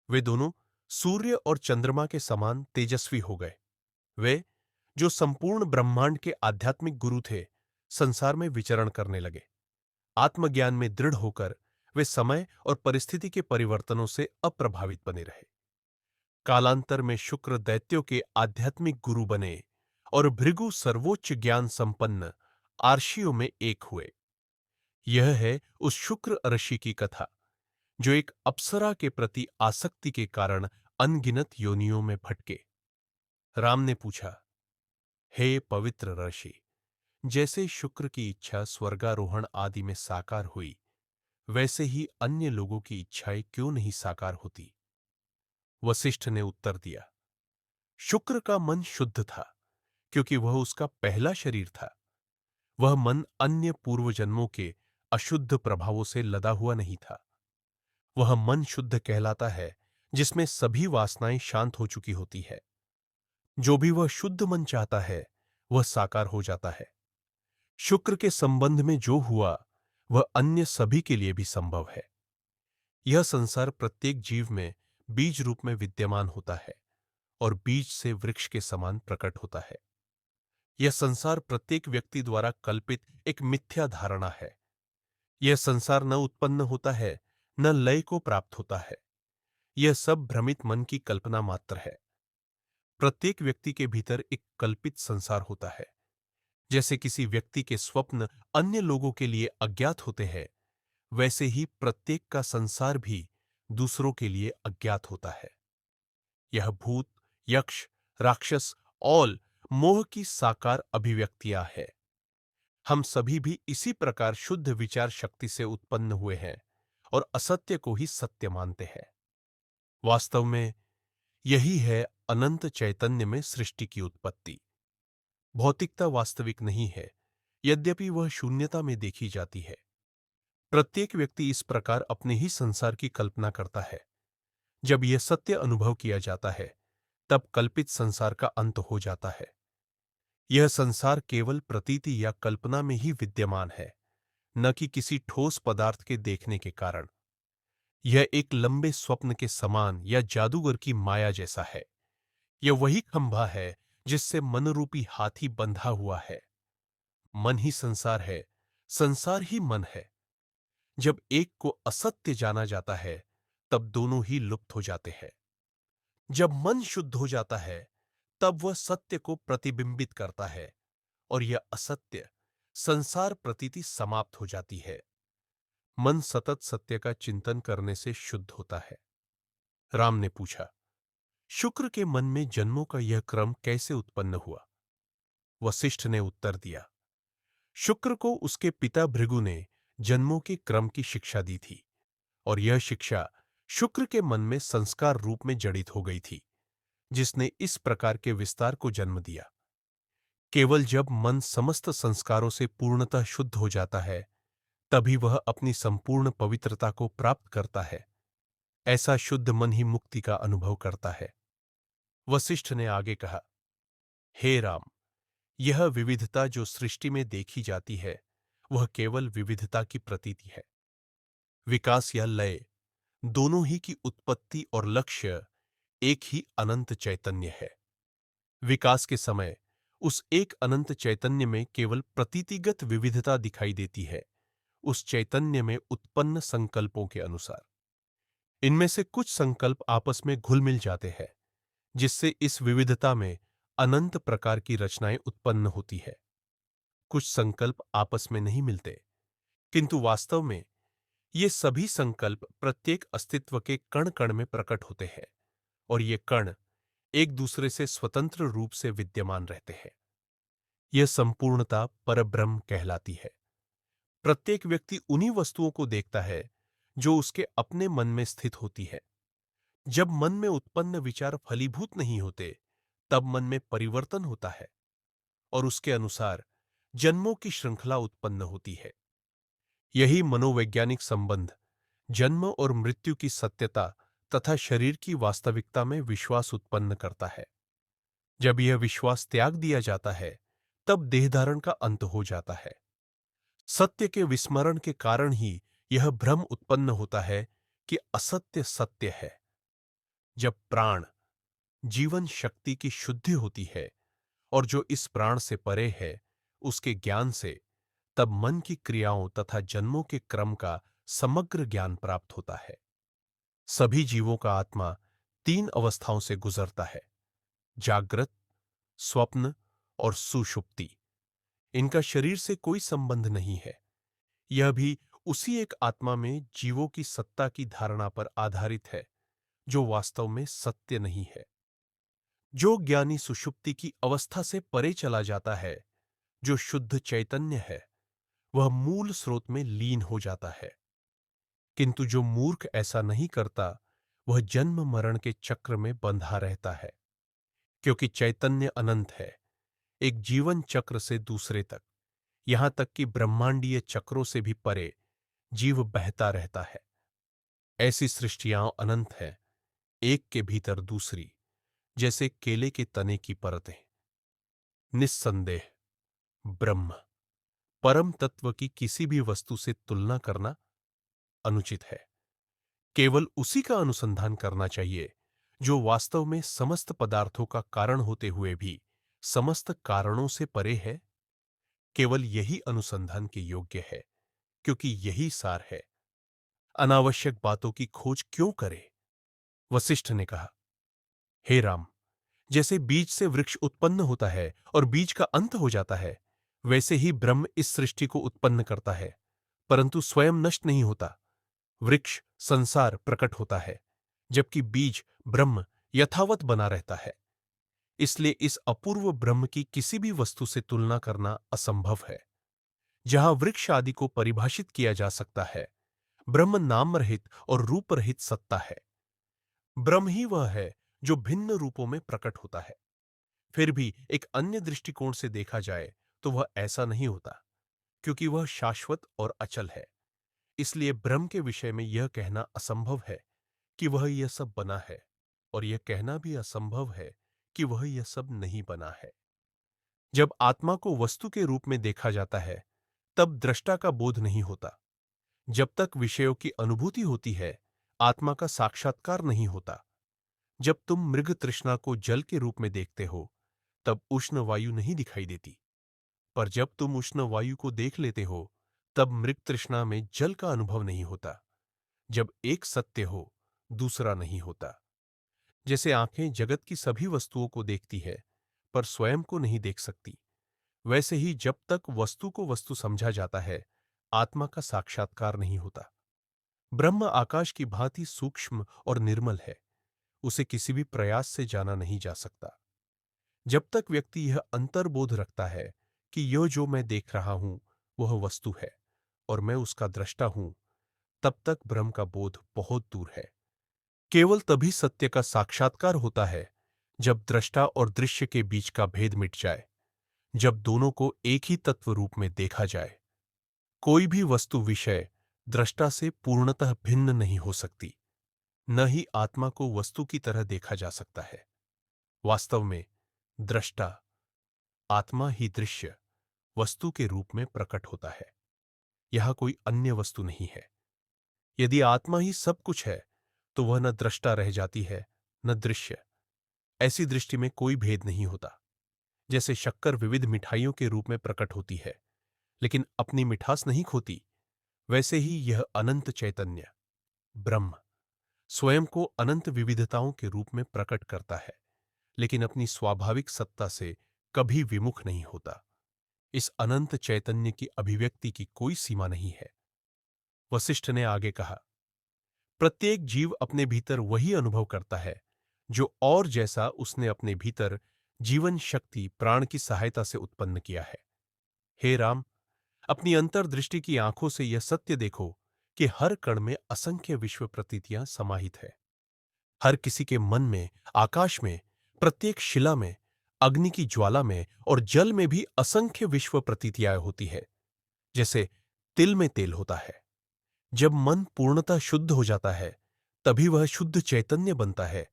वे दोनों सूर्य और चंद्रमा के समान तेजस्वी हो गए। वे, जो संपूर्ण ब्रह्मांड के आध्यात्मिक गुरु थे, संसार में विचरण करने लगे। आत्मज्ञान में दृढ़ होकर वे समय और परिस्थिति के परिवर्तनों से अप्रभावित बने रहे। कालांतर में शुक्र दैत्यों के आध्यात्मिक गुरु बने और भृगु सर्वोच्च ज्ञान संपन्न आर्षियों में एक हुए। यह है उस शुक्र ऋषि की कथा जो एक अप्सरा के प्रति आसक्ति के कारण अनगिनत योनियों में भटके। राम ने पूछा, हे पवित्र ऋषि, जैसे शुक्र की इच्छा स्वर्गारोहण आदि में साकार हुई, वैसे ही अन्य लोगों की इच्छाएं क्यों नहीं साकार होती? वशिष्ठ ने उत्तर दिया, शुक्र का मन शुद्ध था, क्योंकि वह उसका पहला शरीर था। वह मन अन्य पूर्व जन्मों के अशुद्ध प्रभावों से लदा हुआ नहीं था। वह मन शुद्ध कहलाता है जिसमें सभी वासनाएं शांत हो चुकी होती है। जो भी वह शुद्ध मन चाहता है वह साकार हो जाता है। शुक्र के संबंध में जो हुआ वह अन्य सभी के लिए भी संभव है। यह संसार प्रत्येक जीव में बीज रूप में विद्यमान होता है और बीज से वृक्ष के समान प्रकट होता है। यह संसार प्रत्येक व्यक्ति द्वारा कल्पित एक मिथ्या धारणा है। यह संसार न उत्पन्न होता है न लय को प्राप्त होता है। यह सब भ्रमित मन की कल्पना मात्र है। प्रत्येक व्यक्ति के भीतर एक कल्पित संसार होता है। जैसे किसी व्यक्ति के स्वप्न अन्य लोगों के लिए अज्ञात होते हैं, वैसे ही प्रत्येक का संसार भी दूसरों के लिए अज्ञात होता है। यह भूत, यक्ष, राक्षस और मोह की साकार अभिव्यक्तियां है। हम सभी भी इसी प्रकार शुद्ध विचार शक्ति से उत्पन्न हुए हैं और असत्य को ही सत्य मानते हैं। वास्तव में यही है अनंत चैतन्य में सृष्टि की उत्पत्ति। भौतिकता वास्तविक नहीं है, यद्यपि वह शून्यता में देखी जाती है। प्रत्येक व्यक्ति इस प्रकार अपने ही संसार की कल्पना करता है। जब यह सत्य अनुभव किया जाता है, तब कल्पित संसार का अंत हो जाता है। यह संसार केवल प्रतीति या कल्पना में ही विद्यमान है, न कि किसी ठोस पदार्थ के देखने के कारण। यह एक लंबे स्वप्न के समान या जादूगर की माया जैसा है। यह वही खंभा है जिससे मनरूपी हाथी बंधा हुआ है। मन ही संसार है, संसार ही मन है। जब एक को असत्य जाना जाता है, तब दोनों ही लुप्त हो जाते हैं। जब मन शुद्ध हो जाता है, तब वह सत्य को प्रतिबिंबित करता है और यह असत्य संसार प्रतीति समाप्त हो जाती है। मन सतत सत्य का चिंतन करने से शुद्ध होता है। राम ने पूछा, शुक्र के मन में जन्मों का यह क्रम कैसे उत्पन्न हुआ? वशिष्ठ ने उत्तर दिया, शुक्र को उसके पिता भृगु ने जन्मों के क्रम की शिक्षा दी थी और यह शिक्षा शुक्र के मन में संस्कार रूप में जड़ित हो गई थी, जिसने इस प्रकार के विस्तार को जन्म दिया। केवल जब मन समस्त संस्कारों से पूर्णतः शुद्ध हो जाता है, तभी वह अपनी संपूर्ण पवित्रता को प्राप्त करता है। ऐसा शुद्ध मन ही मुक्ति का अनुभव करता है। वशिष्ठ ने आगे कहा, हे राम, यह विविधता जो सृष्टि में देखी जाती है, वह केवल विविधता की प्रतीति है। विकास या लय दोनों ही की उत्पत्ति और लक्ष्य एक ही अनंत चैतन्य है। विकास के समय उस एक अनंत चैतन्य में केवल प्रतीतिगत विविधता दिखाई देती है, उस चैतन्य में उत्पन्न संकल्पों के अनुसार। इनमें से कुछ संकल्प आपस में घुल मिल जाते हैं, जिससे इस विविधता में अनंत प्रकार की रचनाएं उत्पन्न होती है। कुछ संकल्प आपस में नहीं मिलते, किंतु वास्तव में ये सभी संकल्प प्रत्येक अस्तित्व के कण कण में प्रकट होते हैं और ये कण एक दूसरे से स्वतंत्र रूप से विद्यमान रहते हैं। यह संपूर्णता परब्रह्म कहलाती है। प्रत्येक व्यक्ति उन्हीं वस्तुओं को देखता है जो उसके अपने मन में स्थित होती है। जब मन में उत्पन्न विचार फलीभूत नहीं होते, तब मन में परिवर्तन होता है और उसके अनुसार जन्मों की श्रृंखला उत्पन्न होती है। यही मनोवैज्ञानिक संबंध जन्म और मृत्यु की सत्यता तथा शरीर की वास्तविकता में विश्वास उत्पन्न करता है। जब यह विश्वास त्याग दिया जाता है, तब देहधारण का अंत हो जाता है। सत्य के विस्मरण के कारण ही यह भ्रम उत्पन्न होता है कि असत्य सत्य है। जब प्राण जीवन शक्ति की शुद्धि होती है और जो इस प्राण से परे है, उसके ज्ञान से, तब मन की क्रियाओं तथा जन्मों के क्रम का समग्र ज्ञान प्राप्त होता है। सभी जीवों का आत्मा तीन अवस्थाओं से गुजरता है: जागृत, स्वप्न और सुषुप्ति। इनका शरीर से कोई संबंध नहीं है। यह भी उसी एक आत्मा में जीवों की सत्ता की धारणा पर आधारित है, जो वास्तव में सत्य नहीं है। जो ज्ञानी सुषुप्ति की अवस्था से परे चला जाता है, जो शुद्ध चैतन्य है, वह मूल स्रोत में लीन हो जाता है। किंतु जो मूर्ख ऐसा नहीं करता, वह जन्म मरण के चक्र में बंधा रहता है। क्योंकि चैतन्य अनंत है, एक जीवन चक्र से दूसरे तक, यहां तक कि ब्रह्मांडीय चक्रों से भी परे जीव बहता रहता है। ऐसी सृष्टियां अनंत हैं, एक के भीतर दूसरी, जैसे केले के तने की परतें। निस्संदेह ब्रह्म, परम तत्व की किसी भी वस्तु से तुलना करना अनुचित है। केवल उसी का अनुसंधान करना चाहिए जो वास्तव में समस्त पदार्थों का कारण होते हुए भी समस्त कारणों से परे है। केवल यही अनुसंधान के योग्य है, क्योंकि यही सार है। अनावश्यक बातों की खोज क्यों करे? वशिष्ठ ने कहा, हे राम, जैसे बीज से वृक्ष उत्पन्न होता है और बीज का अंत हो जाता है, वैसे ही ब्रह्म इस सृष्टि को उत्पन्न करता है, परंतु स्वयं नष्ट नहीं होता। वृक्ष संसार प्रकट होता है, जबकि बीज ब्रह्म यथावत बना रहता है। इसलिए इस अपूर्व ब्रह्म की किसी भी वस्तु से तुलना करना असंभव है। जहां वृक्ष आदि को परिभाषित किया जा सकता है, ब्रह्म नाम रहित और रूप रहित सत्ता है। ब्रह्म ही वह है जो भिन्न रूपों में प्रकट होता है। फिर भी एक अन्य दृष्टिकोण से देखा जाए तो वह ऐसा नहीं होता, क्योंकि वह शाश्वत और अचल है। इसलिए ब्रह्म के विषय में यह कहना असंभव है कि वह यह सब बना है, और यह कहना भी असंभव है कि वह यह सब नहीं बना है। जब आत्मा को वस्तु के रूप में देखा जाता है, तब दृष्टा का बोध नहीं होता। जब तक विषयों की अनुभूति होती है, आत्मा का साक्षात्कार नहीं होता। जब तुम मृग तृष्णा को जल के रूप में देखते हो, तब उष्ण वायु नहीं दिखाई देती। पर जब तुम उष्ण वायु को देख लेते हो, तब मृग तृष्णा में जल का अनुभव नहीं होता। जब एक सत्य हो, दूसरा नहीं होता। जैसे आंखें जगत की सभी वस्तुओं को देखती है, पर स्वयं को नहीं देख सकती, वैसे ही जब तक वस्तु को वस्तु समझा जाता है, आत्मा का साक्षात्कार नहीं होता। ब्रह्म आकाश की भांति सूक्ष्म और निर्मल है, उसे किसी भी प्रयास से जाना नहीं जा सकता। जब तक व्यक्ति यह अंतर्बोध रखता है कि यह जो मैं देख रहा हूं वह वस्तु है और मैं उसका दृष्टा हूं, तब तक ब्रह्म का बोध बहुत दूर है। केवल तभी सत्य का साक्षात्कार होता है जब दृष्टा और दृश्य के बीच का भेद मिट जाए, जब दोनों को एक ही तत्व रूप में देखा जाए। कोई भी वस्तु विषय दृष्टा से पूर्णतः भिन्न नहीं हो सकती, न ही आत्मा को वस्तु की तरह देखा जा सकता है। वास्तव में दृष्टा, आत्मा ही दृश्य, वस्तु के रूप में प्रकट होता है। यह कोई अन्य वस्तु नहीं है। यदि आत्मा ही सब कुछ है, तो वह न दृष्टा रह जाती है, न दृश्य। ऐसी दृष्टि में कोई भेद नहीं होता। जैसे शक्कर विविध मिठाइयों के रूप में प्रकट होती है, लेकिन अपनी मिठास नहीं खोती, वैसे ही यह अनंत चैतन्य ब्रह्म स्वयं को अनंत विविधताओं के रूप में प्रकट करता है, लेकिन अपनी स्वाभाविक सत्ता से कभी विमुख नहीं होता। इस अनंत चैतन्य की अभिव्यक्ति की कोई सीमा नहीं है। वशिष्ठ ने आगे कहा, प्रत्येक जीव अपने भीतर वही अनुभव करता है जो और जैसा उसने अपने भीतर जीवन शक्ति प्राण की सहायता से उत्पन्न किया है। हे राम, अपनी अंतर्दृष्टि की आंखों से यह सत्य देखो कि हर कण में असंख्य विश्व प्रतीतियां समाहित है। हर किसी के मन में, आकाश में, प्रत्येक शिला में, अग्नि की ज्वाला में और जल में भी असंख्य विश्व प्रतीतियां होती है। जैसे तिल में तेल होता है। जब मन पूर्णतः शुद्ध हो जाता है, तभी वह शुद्ध चैतन्य बनता है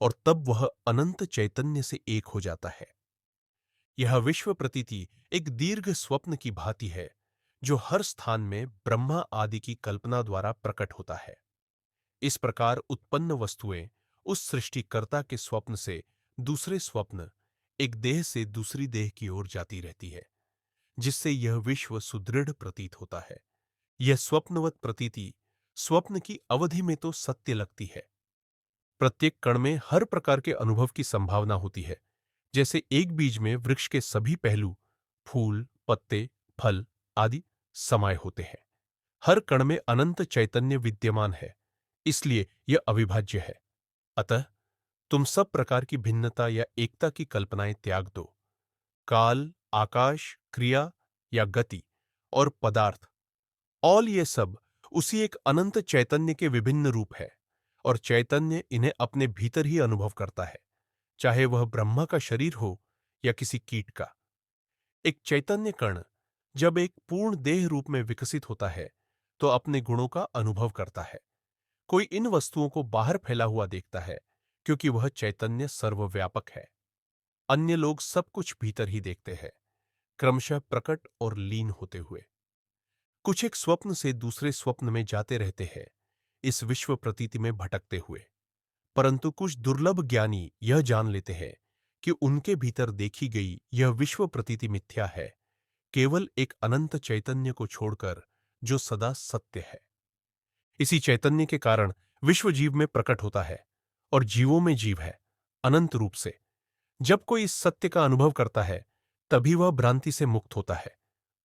और तब वह अनंत चैतन्य से एक हो जाता है। यह विश्व प्रतीति एक दीर्घ स्वप्न की भांति है, जो हर स्थान में ब्रह्मा आदि की कल्पना द्वारा प्रकट होता है। इस प्रकार उत्पन्न वस्तुएं उस सृष्टिकर्ता के स्वप्न से दूसरे स्वप्न, एक देह से दूसरी देह की ओर जाती रहती है, जिससे यह विश्व सुदृढ़ प्रतीत होता है। यह स्वप्नवत प्रतीति स्वप्न की अवधि में तो सत्य लगती है। प्रत्येक कण में हर प्रकार के अनुभव की संभावना होती है। जैसे एक बीज में वृक्ष के सभी पहलू, फूल, पत्ते, फल आदि समाये होते हैं। हर कण में अनंत चैतन्य विद्यमान है, इसलिए यह अविभाज्य है। अतः तुम सब प्रकार की भिन्नता या एकता की कल्पनाएं त्याग दो। काल, आकाश, क्रिया या गति और पदार्थ, ऑल ये सब उसी एक अनंत चैतन्य के विभिन्न रूप है, और चैतन्य इन्हें अपने भीतर ही अनुभव करता है, चाहे वह ब्रह्मा का शरीर हो या किसी कीट का। एक चैतन्य कण जब एक पूर्ण देह रूप में विकसित होता है तो अपने गुणों का अनुभव करता है। कोई इन वस्तुओं को बाहर फैला हुआ देखता है क्योंकि वह चैतन्य सर्वव्यापक है। अन्य लोग सब कुछ भीतर ही देखते हैं, क्रमशः प्रकट और लीन होते हुए। कुछ एक स्वप्न से दूसरे स्वप्न में जाते रहते हैं, इस विश्व प्रतीति में भटकते हुए। परंतु कुछ दुर्लभ ज्ञानी यह जान लेते हैं कि उनके भीतर देखी गई यह विश्व प्रतीति मिथ्या है, केवल एक अनंत चैतन्य को छोड़कर जो सदा सत्य है। इसी चैतन्य के कारण विश्व जीव में प्रकट होता है और जीवों में जीव है, अनंत रूप से। जब कोई इस सत्य का अनुभव करता है तभी वह भ्रांति से मुक्त होता है।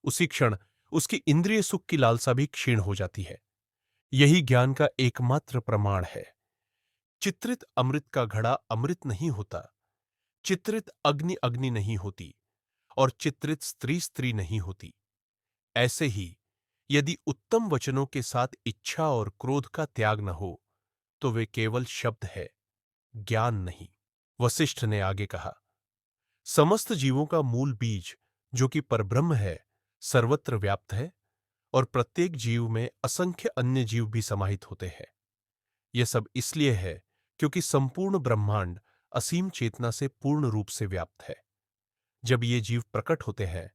उसी क्षण उसकी इंद्रिय सुख की लालसा भी क्षीण हो जाती है। यही ज्ञान का एकमात्र प्रमाण है। चित्रित अमृत का घड़ा अमृत नहीं होता, चित्रित अग्नि अग्नि नहीं होती, और चित्रित स्त्री स्त्री नहीं होती। ऐसे ही यदि उत्तम वचनों के साथ इच्छा और क्रोध का त्याग न हो तो वे केवल शब्द है, ज्ञान नहीं। वशिष्ठ ने आगे कहा, समस्त जीवों का मूल बीज जो कि परब्रह्म है सर्वत्र व्याप्त है, और प्रत्येक जीव में असंख्य अन्य जीव भी समाहित होते हैं। यह सब इसलिए है क्योंकि संपूर्ण ब्रह्मांड असीम चेतना से पूर्ण रूप से व्याप्त है। जब ये जीव प्रकट होते हैं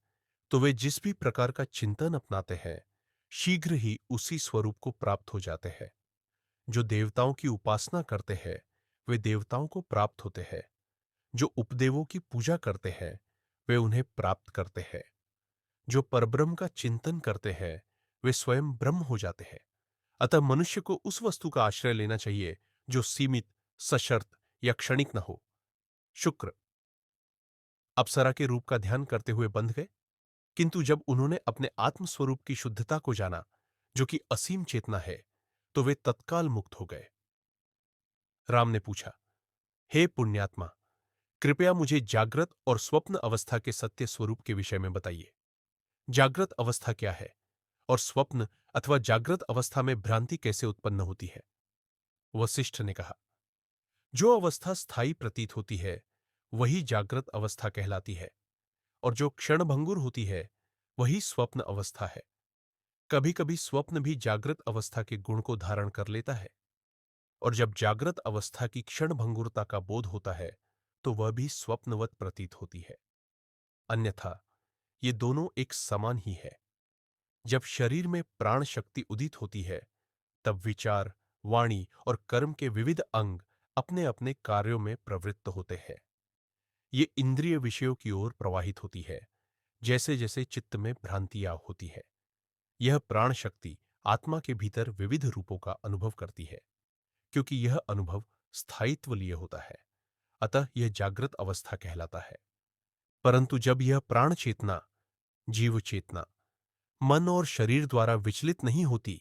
तो वे जिस भी प्रकार का चिंतन अपनाते हैं शीघ्र ही उसी स्वरूप को प्राप्त हो जाते हैं। जो देवताओं की उपासना करते हैं वे देवताओं को प्राप्त होते हैं, जो उपदेवों की पूजा करते हैं वे उन्हें प्राप्त करते हैं, जो परब्रह्म का चिंतन करते हैं वे स्वयं ब्रह्म हो जाते हैं। अतः मनुष्य को उस वस्तु का आश्रय लेना चाहिए जो सीमित, सशर्त या क्षणिक न हो। शुक्र अप्सरा के रूप का ध्यान करते हुए बंध गए, किंतु जब उन्होंने अपने आत्मस्वरूप की शुद्धता को जाना जो कि असीम चेतना है तो वे तत्काल मुक्त हो गए। राम ने पूछा, हे पुण्यात्मा, कृपया मुझे जागृत और स्वप्न अवस्था के सत्य स्वरूप के विषय में बताइए। जागृत अवस्था क्या है और स्वप्न अथवा जागृत अवस्था में भ्रांति कैसे उत्पन्न होती है? वशिष्ठ ने कहा, जो अवस्था स्थायी प्रतीत होती है वही जागृत अवस्था कहलाती है, और जो क्षणभंगुर होती है वही स्वप्न अवस्था है। कभी कभी स्वप्न भी जागृत अवस्था के गुण को धारण कर लेता है, और जब जागृत अवस्था की क्षणभंगुरता का बोध होता है तो वह भी स्वप्नवत प्रतीत होती है। अन्यथा ये दोनों एक समान ही है। जब शरीर में प्राण शक्ति उदित होती है तब विचार, वाणी और कर्म के विविध अंग अपने अपने कार्यों में प्रवृत्त होते हैं। ये इंद्रिय विषयों की ओर प्रवाहित होती है जैसे जैसे चित्त में भ्रांतियां होती है। यह प्राण शक्ति आत्मा के भीतर विविध रूपों का अनुभव करती है, क्योंकि यह अनुभव स्थायित्व लिए होता है, अतः यह जागृत अवस्था कहलाता है। परंतु जब यह प्राण चेतना, जीव चेतना, मन और शरीर द्वारा विचलित नहीं होती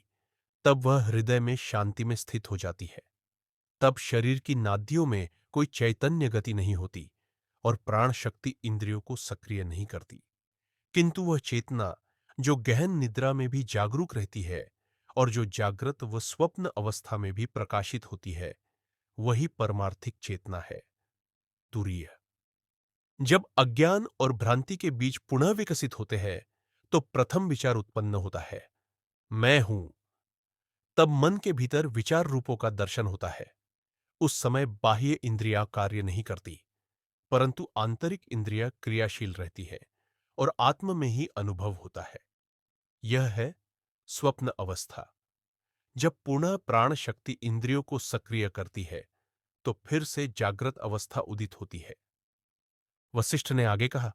तब वह हृदय में शांति में स्थित हो जाती है। तब शरीर की नादियों में कोई चैतन्य गति नहीं होती और प्राण शक्ति इंद्रियों को सक्रिय नहीं करती, किंतु वह चेतना जो गहन निद्रा में भी जागरूक रहती है और जो जागृत व स्वप्न अवस्था में भी प्रकाशित होती है, वही परमार्थिक चेतना है, तुरीय। जब अज्ञान और भ्रांति के बीज पुनः विकसित होते हैं तो प्रथम विचार उत्पन्न होता है, मैं हूं। तब मन के भीतर विचार रूपों का दर्शन होता है। उस समय बाह्य इंद्रियां कार्य नहीं करती, परंतु आंतरिक इंद्रियां क्रियाशील रहती है और आत्म में ही अनुभव होता है। यह है स्वप्न अवस्था। जब पुनः प्राण शक्ति इंद्रियों को सक्रिय करती है तो फिर से जागृत अवस्था उदित होती है। वशिष्ठ ने आगे कहा,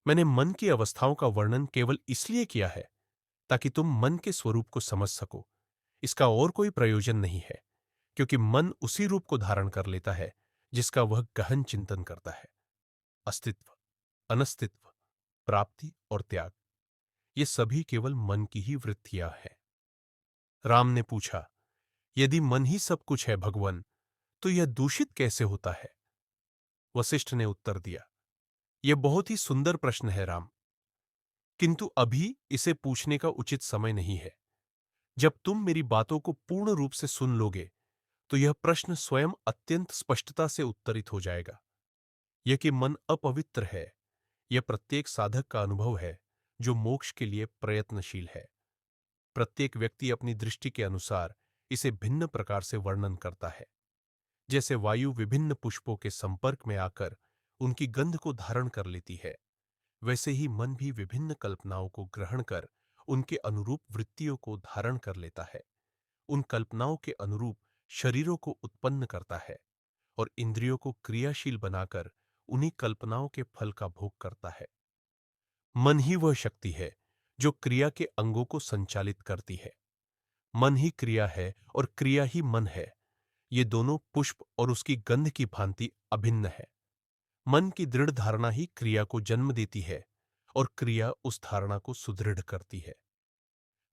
मैंने मन की अवस्थाओं का वर्णन केवल इसलिए किया है ताकि तुम मन के स्वरूप को समझ सको। इसका और कोई प्रयोजन नहीं है, क्योंकि मन उसी रूप को धारण कर लेता है जिसका वह गहन चिंतन करता है। अस्तित्व, अनस्तित्व, प्राप्ति और त्याग, ये सभी केवल मन की ही वृत्तियां हैं। राम ने पूछा, यदि मन ही सब कुछ है भगवन, तो यह दूषित कैसे होता है? वशिष्ठ ने उत्तर दिया, यह बहुत ही सुंदर प्रश्न है राम, किंतु अभी इसे पूछने का उचित समय नहीं है। जब तुम मेरी बातों को पूर्ण रूप से सुन लोगे, तो यह प्रश्न स्वयं अत्यंत स्पष्टता से उत्तरित हो जाएगा। यह कि मन अपवित्र है, यह प्रत्येक साधक का अनुभव है जो मोक्ष के लिए प्रयत्नशील है। प्रत्येक व्यक्ति अपनी दृष्टि के अनुसार इसे भिन्न प्रकार से वर्णन करता है। जैसे वायु विभिन्न पुष्पों के संपर्क में आकर उनकी गंध को धारण कर लेती है, वैसे ही मन भी विभिन्न कल्पनाओं को ग्रहण कर उनके अनुरूप वृत्तियों को धारण कर लेता है। उन कल्पनाओं के अनुरूप शरीरों को उत्पन्न करता है और इंद्रियों को क्रियाशील बनाकर उन्हीं कल्पनाओं के फल का भोग करता है। मन ही वह शक्ति है जो क्रिया के अंगों को संचालित करती है। मन ही क्रिया है और क्रिया ही मन है। ये दोनों पुष्प और उसकी गंध की भांति अभिन्न है। मन की दृढ़ धारणा ही क्रिया को जन्म देती है और क्रिया उस धारणा को सुदृढ़ करती है।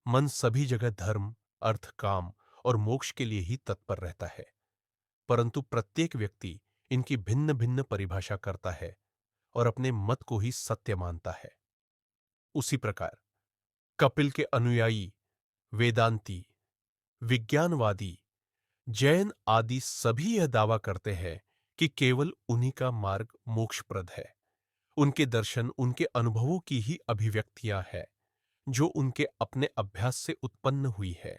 मन सभी जगह धर्म, अर्थ, काम और मोक्ष के लिए ही तत्पर रहता है, परंतु प्रत्येक व्यक्ति इनकी भिन्न भिन्न परिभाषा करता है और अपने मत को ही सत्य मानता है। उसी प्रकार कपिल के अनुयायी, वेदांती, विज्ञानवादी, जैन आदि सभी यह दावा करते हैं कि केवल उन्हीं का मार्ग मोक्षप्रद है। उनके दर्शन उनके अनुभवों की ही अभिव्यक्तियां हैं, जो उनके अपने अभ्यास से उत्पन्न हुई है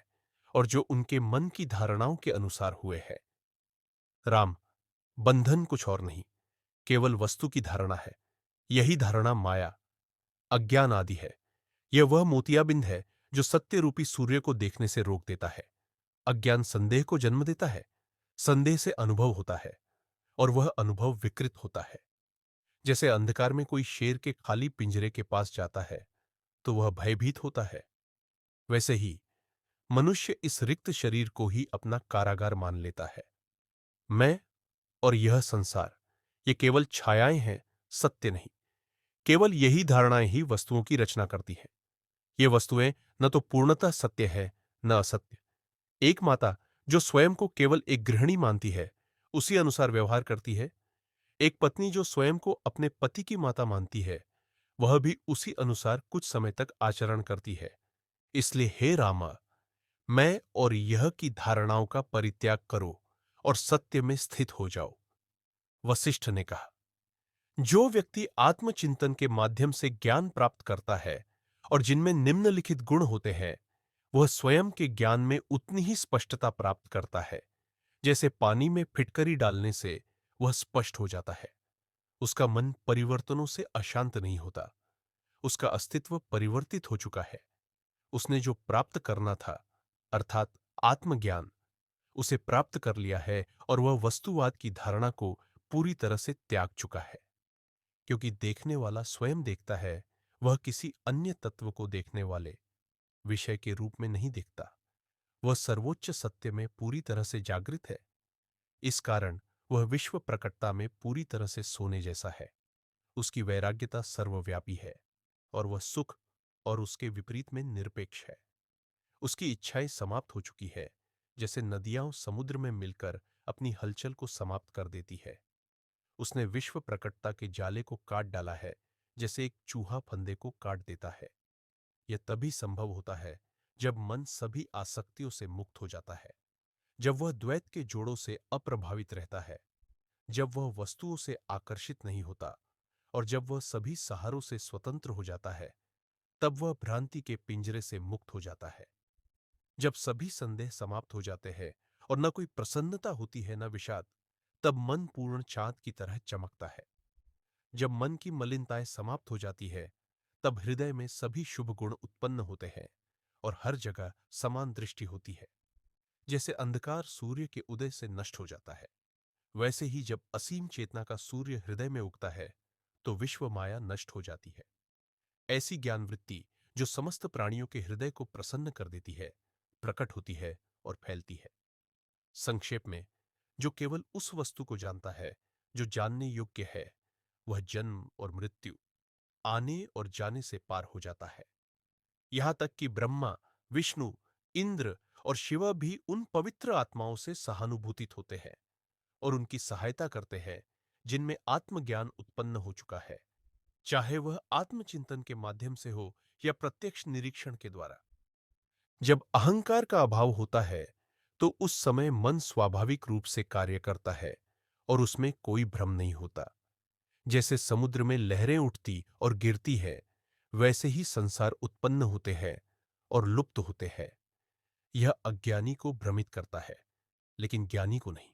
और जो उनके मन की धारणाओं के अनुसार हुए हैं। राम, बंधन कुछ और नहीं, केवल वस्तु की धारणा है। यही धारणा माया, अज्ञान आदि है। यह वह मोतियाबिंद है जो सत्य रूपी सूर्य को देखने से रोक देता है। अज्ञान संदेह को जन्म देता है, संदेह से अनुभव होता है और वह अनुभव विकृत होता है। जैसे अंधकार में कोई शेर के खाली पिंजरे के पास जाता है तो वह भयभीत होता है, वैसे ही मनुष्य इस रिक्त शरीर को ही अपना कारागार मान लेता है। मैं और यह संसार, ये केवल छायाएं हैं, सत्य नहीं। केवल यही धारणाएं ही वस्तुओं की रचना करती हैं। ये वस्तुएं न तो पूर्णतः सत्य है, न असत्य। एक माता जो स्वयं को केवल एक गृहिणी मानती है, उसी अनुसार व्यवहार करती है। एक पत्नी जो स्वयं को अपने पति की माता मानती है, वह भी उसी अनुसार कुछ समय तक आचरण करती है। इसलिए हे रामा, मैं और यह की धारणाओं का परित्याग करो और सत्य में स्थित हो जाओ। वशिष्ठ ने कहा, जो व्यक्ति आत्मचिंतन के माध्यम से ज्ञान प्राप्त करता है और जिनमें निम्नलिखित गुण होते हैं, वह स्वयं के ज्ञान में उतनी ही स्पष्टता प्राप्त करता है जैसे पानी में फिटकरी डालने से वह स्पष्ट हो जाता है। उसका मन परिवर्तनों से अशांत नहीं होता। उसका अस्तित्व परिवर्तित हो चुका है। उसने जो प्राप्त करना था, अर्थात आत्मज्ञान, उसे प्राप्त कर लिया है और वह वस्तुवाद की धारणा को पूरी तरह से त्याग चुका है। क्योंकि देखने वाला स्वयं देखता है, वह किसी अन्य तत्व को देखने वाले विषय के रूप में नहीं देखता। वह सर्वोच्च सत्य में पूरी तरह से जागृत है। इस कारण वह विश्व प्रकटता में पूरी तरह से सोने जैसा है। उसकी वैराग्यता सर्वव्यापी है और वह सुख और उसके विपरीत में निरपेक्ष है। उसकी इच्छाएं समाप्त हो चुकी है, जैसे नदियां समुद्र में मिलकर अपनी हलचल को समाप्त कर देती है। उसने विश्व प्रकटता के जाले को काट डाला है, जैसे एक चूहा फंदे को काट देता है। यह तभी संभव होता है जब मन सभी आसक्तियों से मुक्त हो जाता है, जब वह द्वैत के जोड़ों से अप्रभावित रहता है, जब वह वस्तुओं से आकर्षित नहीं होता और जब वह सभी सहारों से स्वतंत्र हो जाता है, तब वह भ्रांति के पिंजरे से मुक्त हो जाता है। जब सभी संदेह समाप्त हो जाते हैं और न कोई प्रसन्नता होती है न विषाद, तब मन पूर्ण चांद की तरह चमकता है। जब मन की मलिनताएं समाप्त हो जाती है, तब हृदय में सभी शुभ गुण उत्पन्न होते हैं और हर जगह समान दृष्टि होती है। जैसे अंधकार सूर्य के उदय से नष्ट हो जाता है, वैसे ही जब असीम चेतना का सूर्य हृदय में उगता है, तो विश्व माया नष्ट हो जाती है। ऐसी ज्ञान वृत्ति जो समस्त प्राणियों के हृदय को प्रसन्न कर देती है, प्रकट होती है और फैलती है। संक्षेप में, जो केवल उस वस्तु को जानता है जो जानने योग्य है, वह जन्म और मृत्यु, आने और जाने से पार हो जाता है। यहां तक कि ब्रह्मा, विष्णु, इंद्र और शिवा भी उन पवित्र आत्माओं से सहानुभूतित होते हैं और उनकी सहायता करते हैं जिनमें आत्मज्ञान उत्पन्न हो चुका है, चाहे वह आत्मचिंतन के माध्यम से हो या प्रत्यक्ष निरीक्षण के द्वारा। जब अहंकार का अभाव होता है तो उस समय मन स्वाभाविक रूप से कार्य करता है और उसमें कोई भ्रम नहीं होता। जैसे समुद्र में लहरें उठती और गिरती है, वैसे ही संसार उत्पन्न होते हैं और लुप्त होते हैं। यह अज्ञानी को भ्रमित करता है, लेकिन ज्ञानी को नहीं।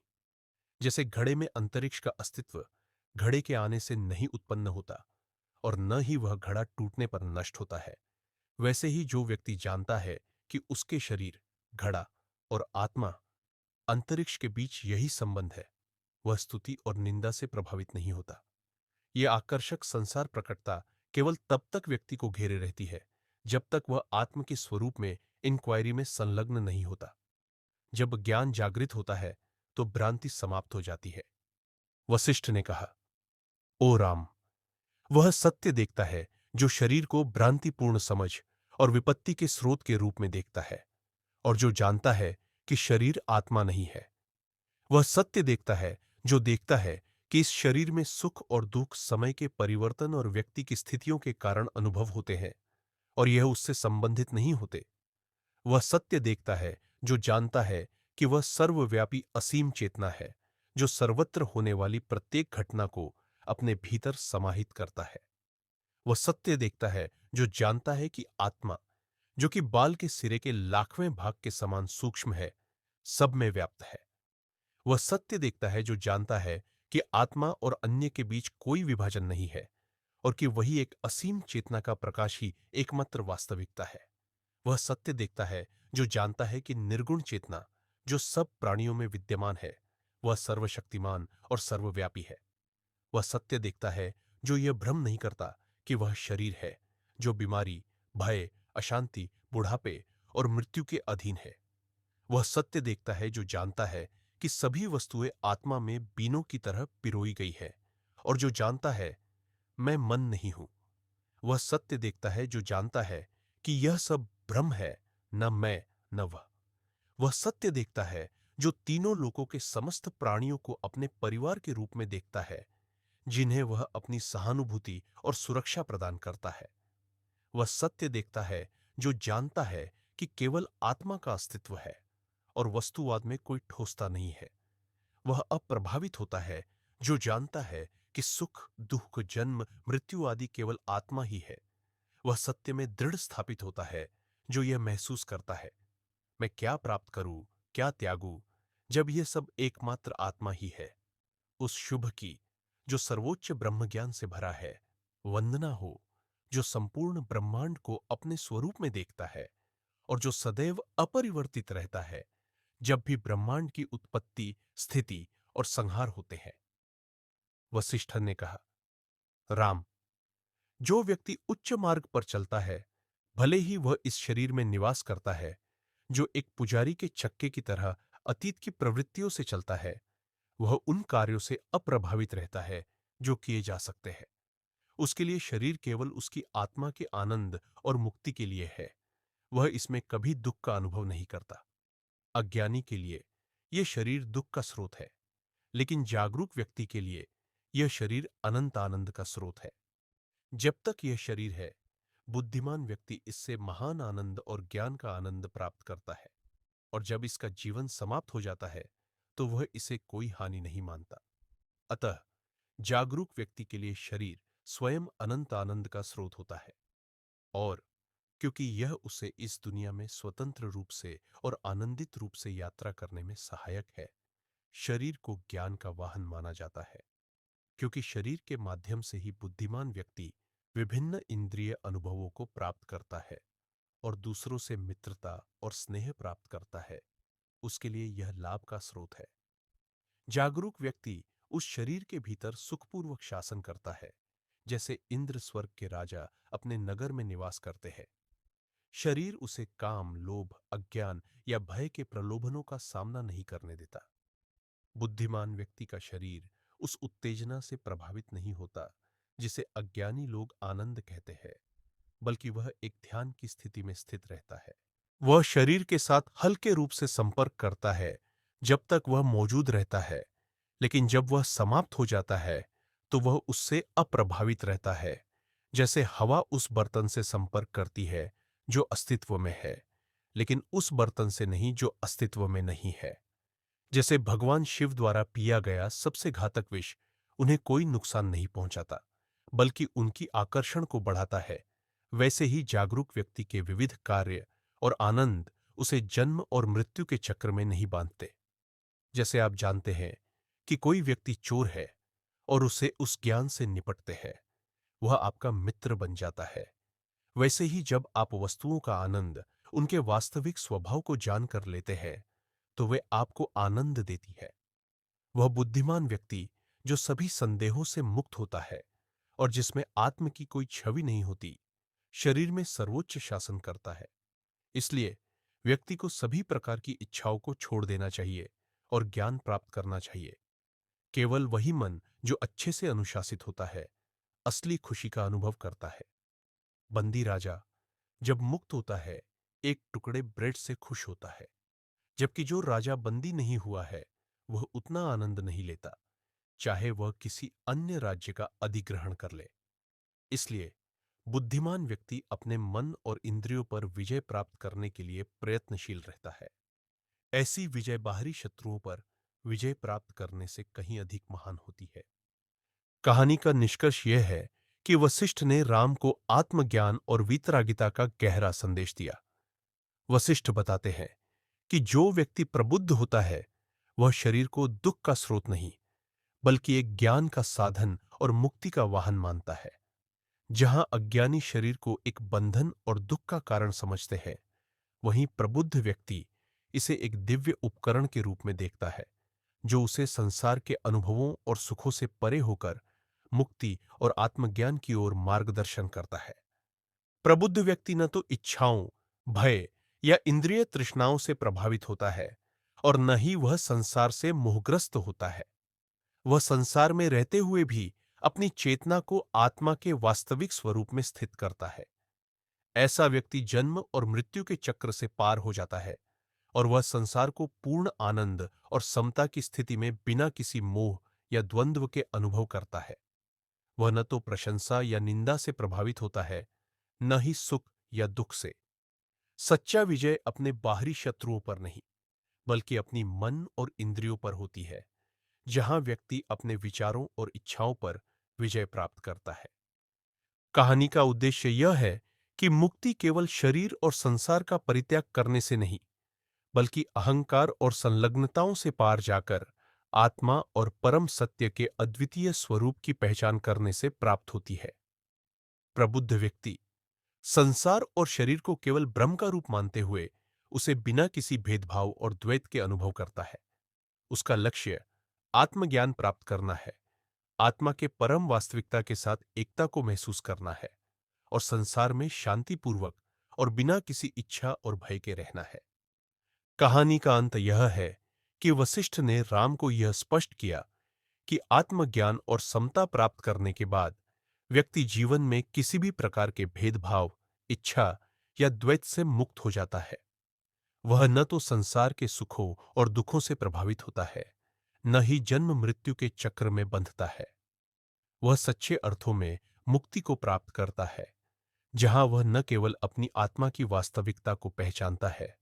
जैसे घड़े में अंतरिक्ष का अस्तित्व घड़े के आने से नहीं उत्पन्न होता और न ही वह घड़ा टूटने पर नष्ट होता है, वैसे ही जो व्यक्ति जानता है कि उसके शरीर, घड़ा और आत्मा, अंतरिक्ष के बीच यही संबंध है, वह स्तुति और निंदा से प्रभावित नहीं होता। यह आकर्षक संसार प्रकटता केवल तब तक व्यक्ति को घेरे रहती है जब तक वह आत्म के स्वरूप में इंक्वायरी में संलग्न नहीं होता। जब ज्ञान जागृत होता है तो भ्रांति समाप्त हो जाती है। वशिष्ठ ने कहा, ओ राम, वह सत्य देखता है जो शरीर को भ्रांतिपूर्ण समझ और विपत्ति के स्रोत के रूप में देखता है और जो जानता है कि शरीर आत्मा नहीं है। वह सत्य देखता है जो देखता है कि इस शरीर में सुख और दुख समय के परिवर्तन और व्यक्ति की स्थितियों के कारण अनुभव होते हैं और यह उससे संबंधित नहीं होते। वह सत्य देखता है जो जानता है कि वह सर्वव्यापी असीम चेतना है जो सर्वत्र होने वाली प्रत्येक घटना को अपने भीतर समाहित करता है। वह सत्य देखता है जो जानता है कि आत्मा, जो कि बाल के सिरे के लाखवें भाग के समान सूक्ष्म है, सब में व्याप्त है। वह सत्य देखता है जो जानता है कि आत्मा और अन्य के बीच कोई विभाजन नहीं है और कि वही एक असीम चेतना का प्रकाश ही एकमात्र वास्तविकता है। वह सत्य देखता है जो जानता है कि निर्गुण चेतना, जो सब प्राणियों में विद्यमान है, वह सर्वशक्तिमान और सर्वव्यापी है। वह सत्य देखता है जो यह भ्रम नहीं करता कि वह शरीर है जो बीमारी, भय, अशांति, बुढ़ापे और मृत्यु के अधीन है। वह सत्य देखता है जो जानता है कि सभी वस्तुएं आत्मा में बीनों की तरह पिरोई गई है और जो जानता है मैं मन नहीं हूं। वह सत्य देखता है जो जानता है कि यह सब भ्रम है, न मैं न वह। वह सत्य देखता है जो तीनों लोकों के समस्त प्राणियों को अपने परिवार के रूप में देखता है, जिन्हें वह अपनी सहानुभूति और सुरक्षा प्रदान करता है। वह सत्य देखता है जो जानता है कि केवल आत्मा का अस्तित्व है और वस्तुवाद में कोई ठोसता नहीं है। वह अप्रभावित होता है जो जानता है कि सुख, दुख, जन्म, मृत्यु आदि केवल आत्मा ही है। वह सत्य में दृढ़ स्थापित होता है जो यह महसूस करता है, मैं क्या प्राप्त करूं, क्या त्यागूं, जब यह सब एकमात्र आत्मा ही है। उस शुभ की जो सर्वोच्च ब्रह्मज्ञान से भरा है वंदना हो, जो संपूर्ण ब्रह्मांड को अपने स्वरूप में देखता है और जो सदैव अपरिवर्तित रहता है जब भी ब्रह्मांड की उत्पत्ति, स्थिति और संहार होते हैं। वशिष्ठ ने कहा, राम, जो व्यक्ति उच्च मार्ग पर चलता है, भले ही वह इस शरीर में निवास करता है, जो एक पुजारी के चक्के की तरह अतीत की प्रवृत्तियों से चलता है, वह उन कार्यों से अप्रभावित रहता है जो किए जा सकते हैं। उसके लिए शरीर केवल उसकी आत्मा के आनंद और मुक्ति के लिए है। वह इसमें कभी दुख का अनुभव नहीं करता। अज्ञानी के लिए यह शरीर दुख का स्रोत है, लेकिन जागरूक व्यक्ति के लिए यह शरीर अनंत आनंद का स्रोत है। जब तक यह शरीर है, बुद्धिमान व्यक्ति इससे महान आनंद और ज्ञान का आनंद प्राप्त करता है और जब इसका जीवन समाप्त हो जाता है तो वह इसे कोई हानि नहीं मानता। अतः जागरूक व्यक्ति के लिए शरीर स्वयं अनंत आनंद का स्रोत होता है और क्योंकि यह उसे इस दुनिया में स्वतंत्र रूप से और आनंदित रूप से यात्रा करने में सहायक है, शरीर को ज्ञान का वाहन माना जाता है। क्योंकि शरीर के माध्यम से ही बुद्धिमान व्यक्ति विभिन्न इंद्रिय अनुभवों को प्राप्त करता है और दूसरों से मित्रता और स्नेह प्राप्त करता है, उसके लिए यह लाभ का स्रोत है। जागरूक व्यक्ति उस शरीर के भीतर सुखपूर्वक शासन करता है, जैसे इंद्र स्वर्ग के राजा अपने नगर में निवास करते हैं। शरीर उसे काम, लोभ, अज्ञान या भय के प्रलोभनों का सामना नहीं करने देता। बुद्धिमान व्यक्ति का शरीर उस उत्तेजना से प्रभावित नहीं होता जिसे अज्ञानी लोग आनंद कहते हैं, बल्कि वह एक ध्यान की स्थिति में स्थित रहता है। वह शरीर के साथ हल्के रूप से संपर्क करता है जब तक वह मौजूद रहता है, लेकिन जब वह समाप्त हो जाता है तो वह उससे अप्रभावित रहता है, जैसे हवा उस बर्तन से संपर्क करती है जो अस्तित्व में है, लेकिन उस बर्तन से नहीं जो अस्तित्व में नहीं है। जैसे भगवान शिव द्वारा पिया गया सबसे घातक विष उन्हें कोई नुकसान नहीं पहुंचाता, बल्कि उनकी आकर्षण को बढ़ाता है, वैसे ही जागरूक व्यक्ति के विविध कार्य और आनंद उसे जन्म और मृत्यु के चक्र में नहीं बांधते। जैसे आप जानते हैं कि कोई व्यक्ति चोर है और उसे उस ज्ञान से निपटते हैं, वह आपका मित्र बन जाता है। वैसे ही जब आप वस्तुओं का आनंद उनके वास्तविक स्वभाव को जानकर लेते हैं, तो वे आपको आनंद देती है। वह बुद्धिमान व्यक्ति जो सभी संदेहों से मुक्त होता है और जिसमें आत्म की कोई छवि नहीं होती, शरीर में सर्वोच्च शासन करता है। इसलिए व्यक्ति को सभी प्रकार की इच्छाओं को छोड़ देना चाहिए और ज्ञान प्राप्त करना चाहिए। केवल वही मन जो अच्छे से अनुशासित होता है, असली खुशी का अनुभव करता है। बंदी राजा जब मुक्त होता है, एक टुकड़े ब्रेड से खुश होता है, जबकि जो राजा बंदी नहीं हुआ है, वह उतना आनंद नहीं लेता, चाहे वह किसी अन्य राज्य का अधिग्रहण कर ले। इसलिए बुद्धिमान व्यक्ति अपने मन और इंद्रियों पर विजय प्राप्त करने के लिए प्रयत्नशील रहता है। ऐसी विजय बाहरी शत्रुओं पर विजय प्राप्त करने से कहीं अधिक महान होती है। कहानी का निष्कर्ष यह है कि वशिष्ठ ने राम को आत्मज्ञान और वीतरागिता का गहरा संदेश दिया। वशिष्ठ बताते हैं कि जो व्यक्ति प्रबुद्ध होता है, वह शरीर को दुख का स्रोत नहीं, बल्कि एक ज्ञान का साधन और मुक्ति का वाहन मानता है। जहां अज्ञानी शरीर को एक बंधन और दुख का कारण समझते हैं, वहीं प्रबुद्ध व्यक्ति इसे एक दिव्य उपकरण के रूप में देखता है, जो उसे संसार के अनुभवों और सुखों से परे होकर मुक्ति और आत्मज्ञान की ओर मार्गदर्शन करता है। प्रबुद्ध व्यक्ति न तो इच्छाओं, भय या इंद्रिय तृष्णाओं से प्रभावित होता है और न ही वह संसार से मोहग्रस्त होता है। वह संसार में रहते हुए भी अपनी चेतना को आत्मा के वास्तविक स्वरूप में स्थित करता है। ऐसा व्यक्ति जन्म और मृत्यु के चक्र से पार हो जाता है और वह संसार को पूर्ण आनंद और समता की स्थिति में बिना किसी मोह या द्वंद्व के अनुभव करता है। वह न तो प्रशंसा या निंदा से प्रभावित होता है, न ही सुख या दुख से। सच्चा विजय अपने बाहरी शत्रुओं पर नहीं, बल्कि अपनी मन और इंद्रियों पर होती है, जहां व्यक्ति अपने विचारों और इच्छाओं पर विजय प्राप्त करता है। कहानी का उद्देश्य यह है कि मुक्ति केवल शरीर और संसार का परित्याग करने से नहीं, बल्कि अहंकार और संलग्नताओं से पार जाकर आत्मा और परम सत्य के अद्वितीय स्वरूप की पहचान करने से प्राप्त होती है। प्रबुद्ध व्यक्ति संसार और शरीर को केवल ब्रह्म का रूप मानते हुए उसे बिना किसी भेदभाव और द्वैत के अनुभव करता है। उसका लक्ष्य आत्मज्ञान प्राप्त करना है, आत्मा के परम वास्तविकता के साथ एकता को महसूस करना है और संसार में शांतिपूर्वक और बिना किसी इच्छा और भय के रहना है। कहानी का अंत यह है कि वशिष्ठ ने राम को यह स्पष्ट किया कि आत्मज्ञान और समता प्राप्त करने के बाद व्यक्ति जीवन में किसी भी प्रकार के भेदभाव, इच्छा या द्वैत से मुक्त हो जाता है। वह न तो संसार के सुखों और दुखों से प्रभावित होता है, न ही जन्म मृत्यु के चक्र में बंधता है। वह सच्चे अर्थों में मुक्ति को प्राप्त करता है, जहां वह न केवल अपनी आत्मा की वास्तविकता को पहचानता है,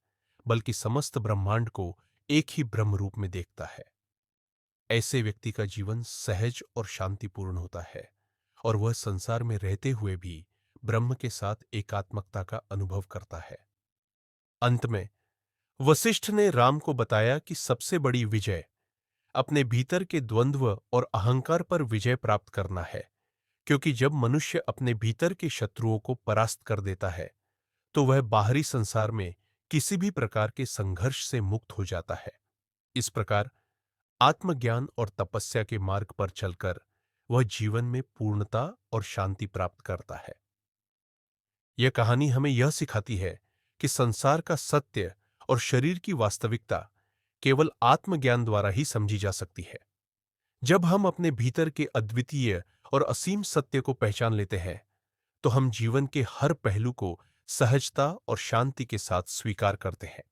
बल्कि समस्त ब्रह्मांड को एक ही ब्रह्म रूप में देखता है। ऐसे व्यक्ति का जीवन सहज और शांतिपूर्ण होता है और वह संसार में रहते हुए भी ब्रह्म के साथ एकात्मकता का अनुभव करता है। अंत में वशिष्ठ ने राम को बताया कि सबसे बड़ी विजय अपने भीतर के द्वंद्व और अहंकार पर विजय प्राप्त करना है, क्योंकि जब मनुष्य अपने भीतर के शत्रुओं को परास्त कर देता है, तो वह बाहरी संसार में किसी भी प्रकार के संघर्ष से मुक्त हो जाता है। इस प्रकार आत्मज्ञान और तपस्या के मार्ग पर चलकर वह जीवन में पूर्णता और शांति प्राप्त करता है। यह कहानी हमें यह सिखाती है कि संसार का सत्य और शरीर की वास्तविकता केवल आत्मज्ञान द्वारा ही समझी जा सकती है। जब हम अपने भीतर के अद्वितीय और असीम सत्य को पहचान लेते हैं, तो हम जीवन के हर पहलू को सहजता और शांति के साथ स्वीकार करते हैं।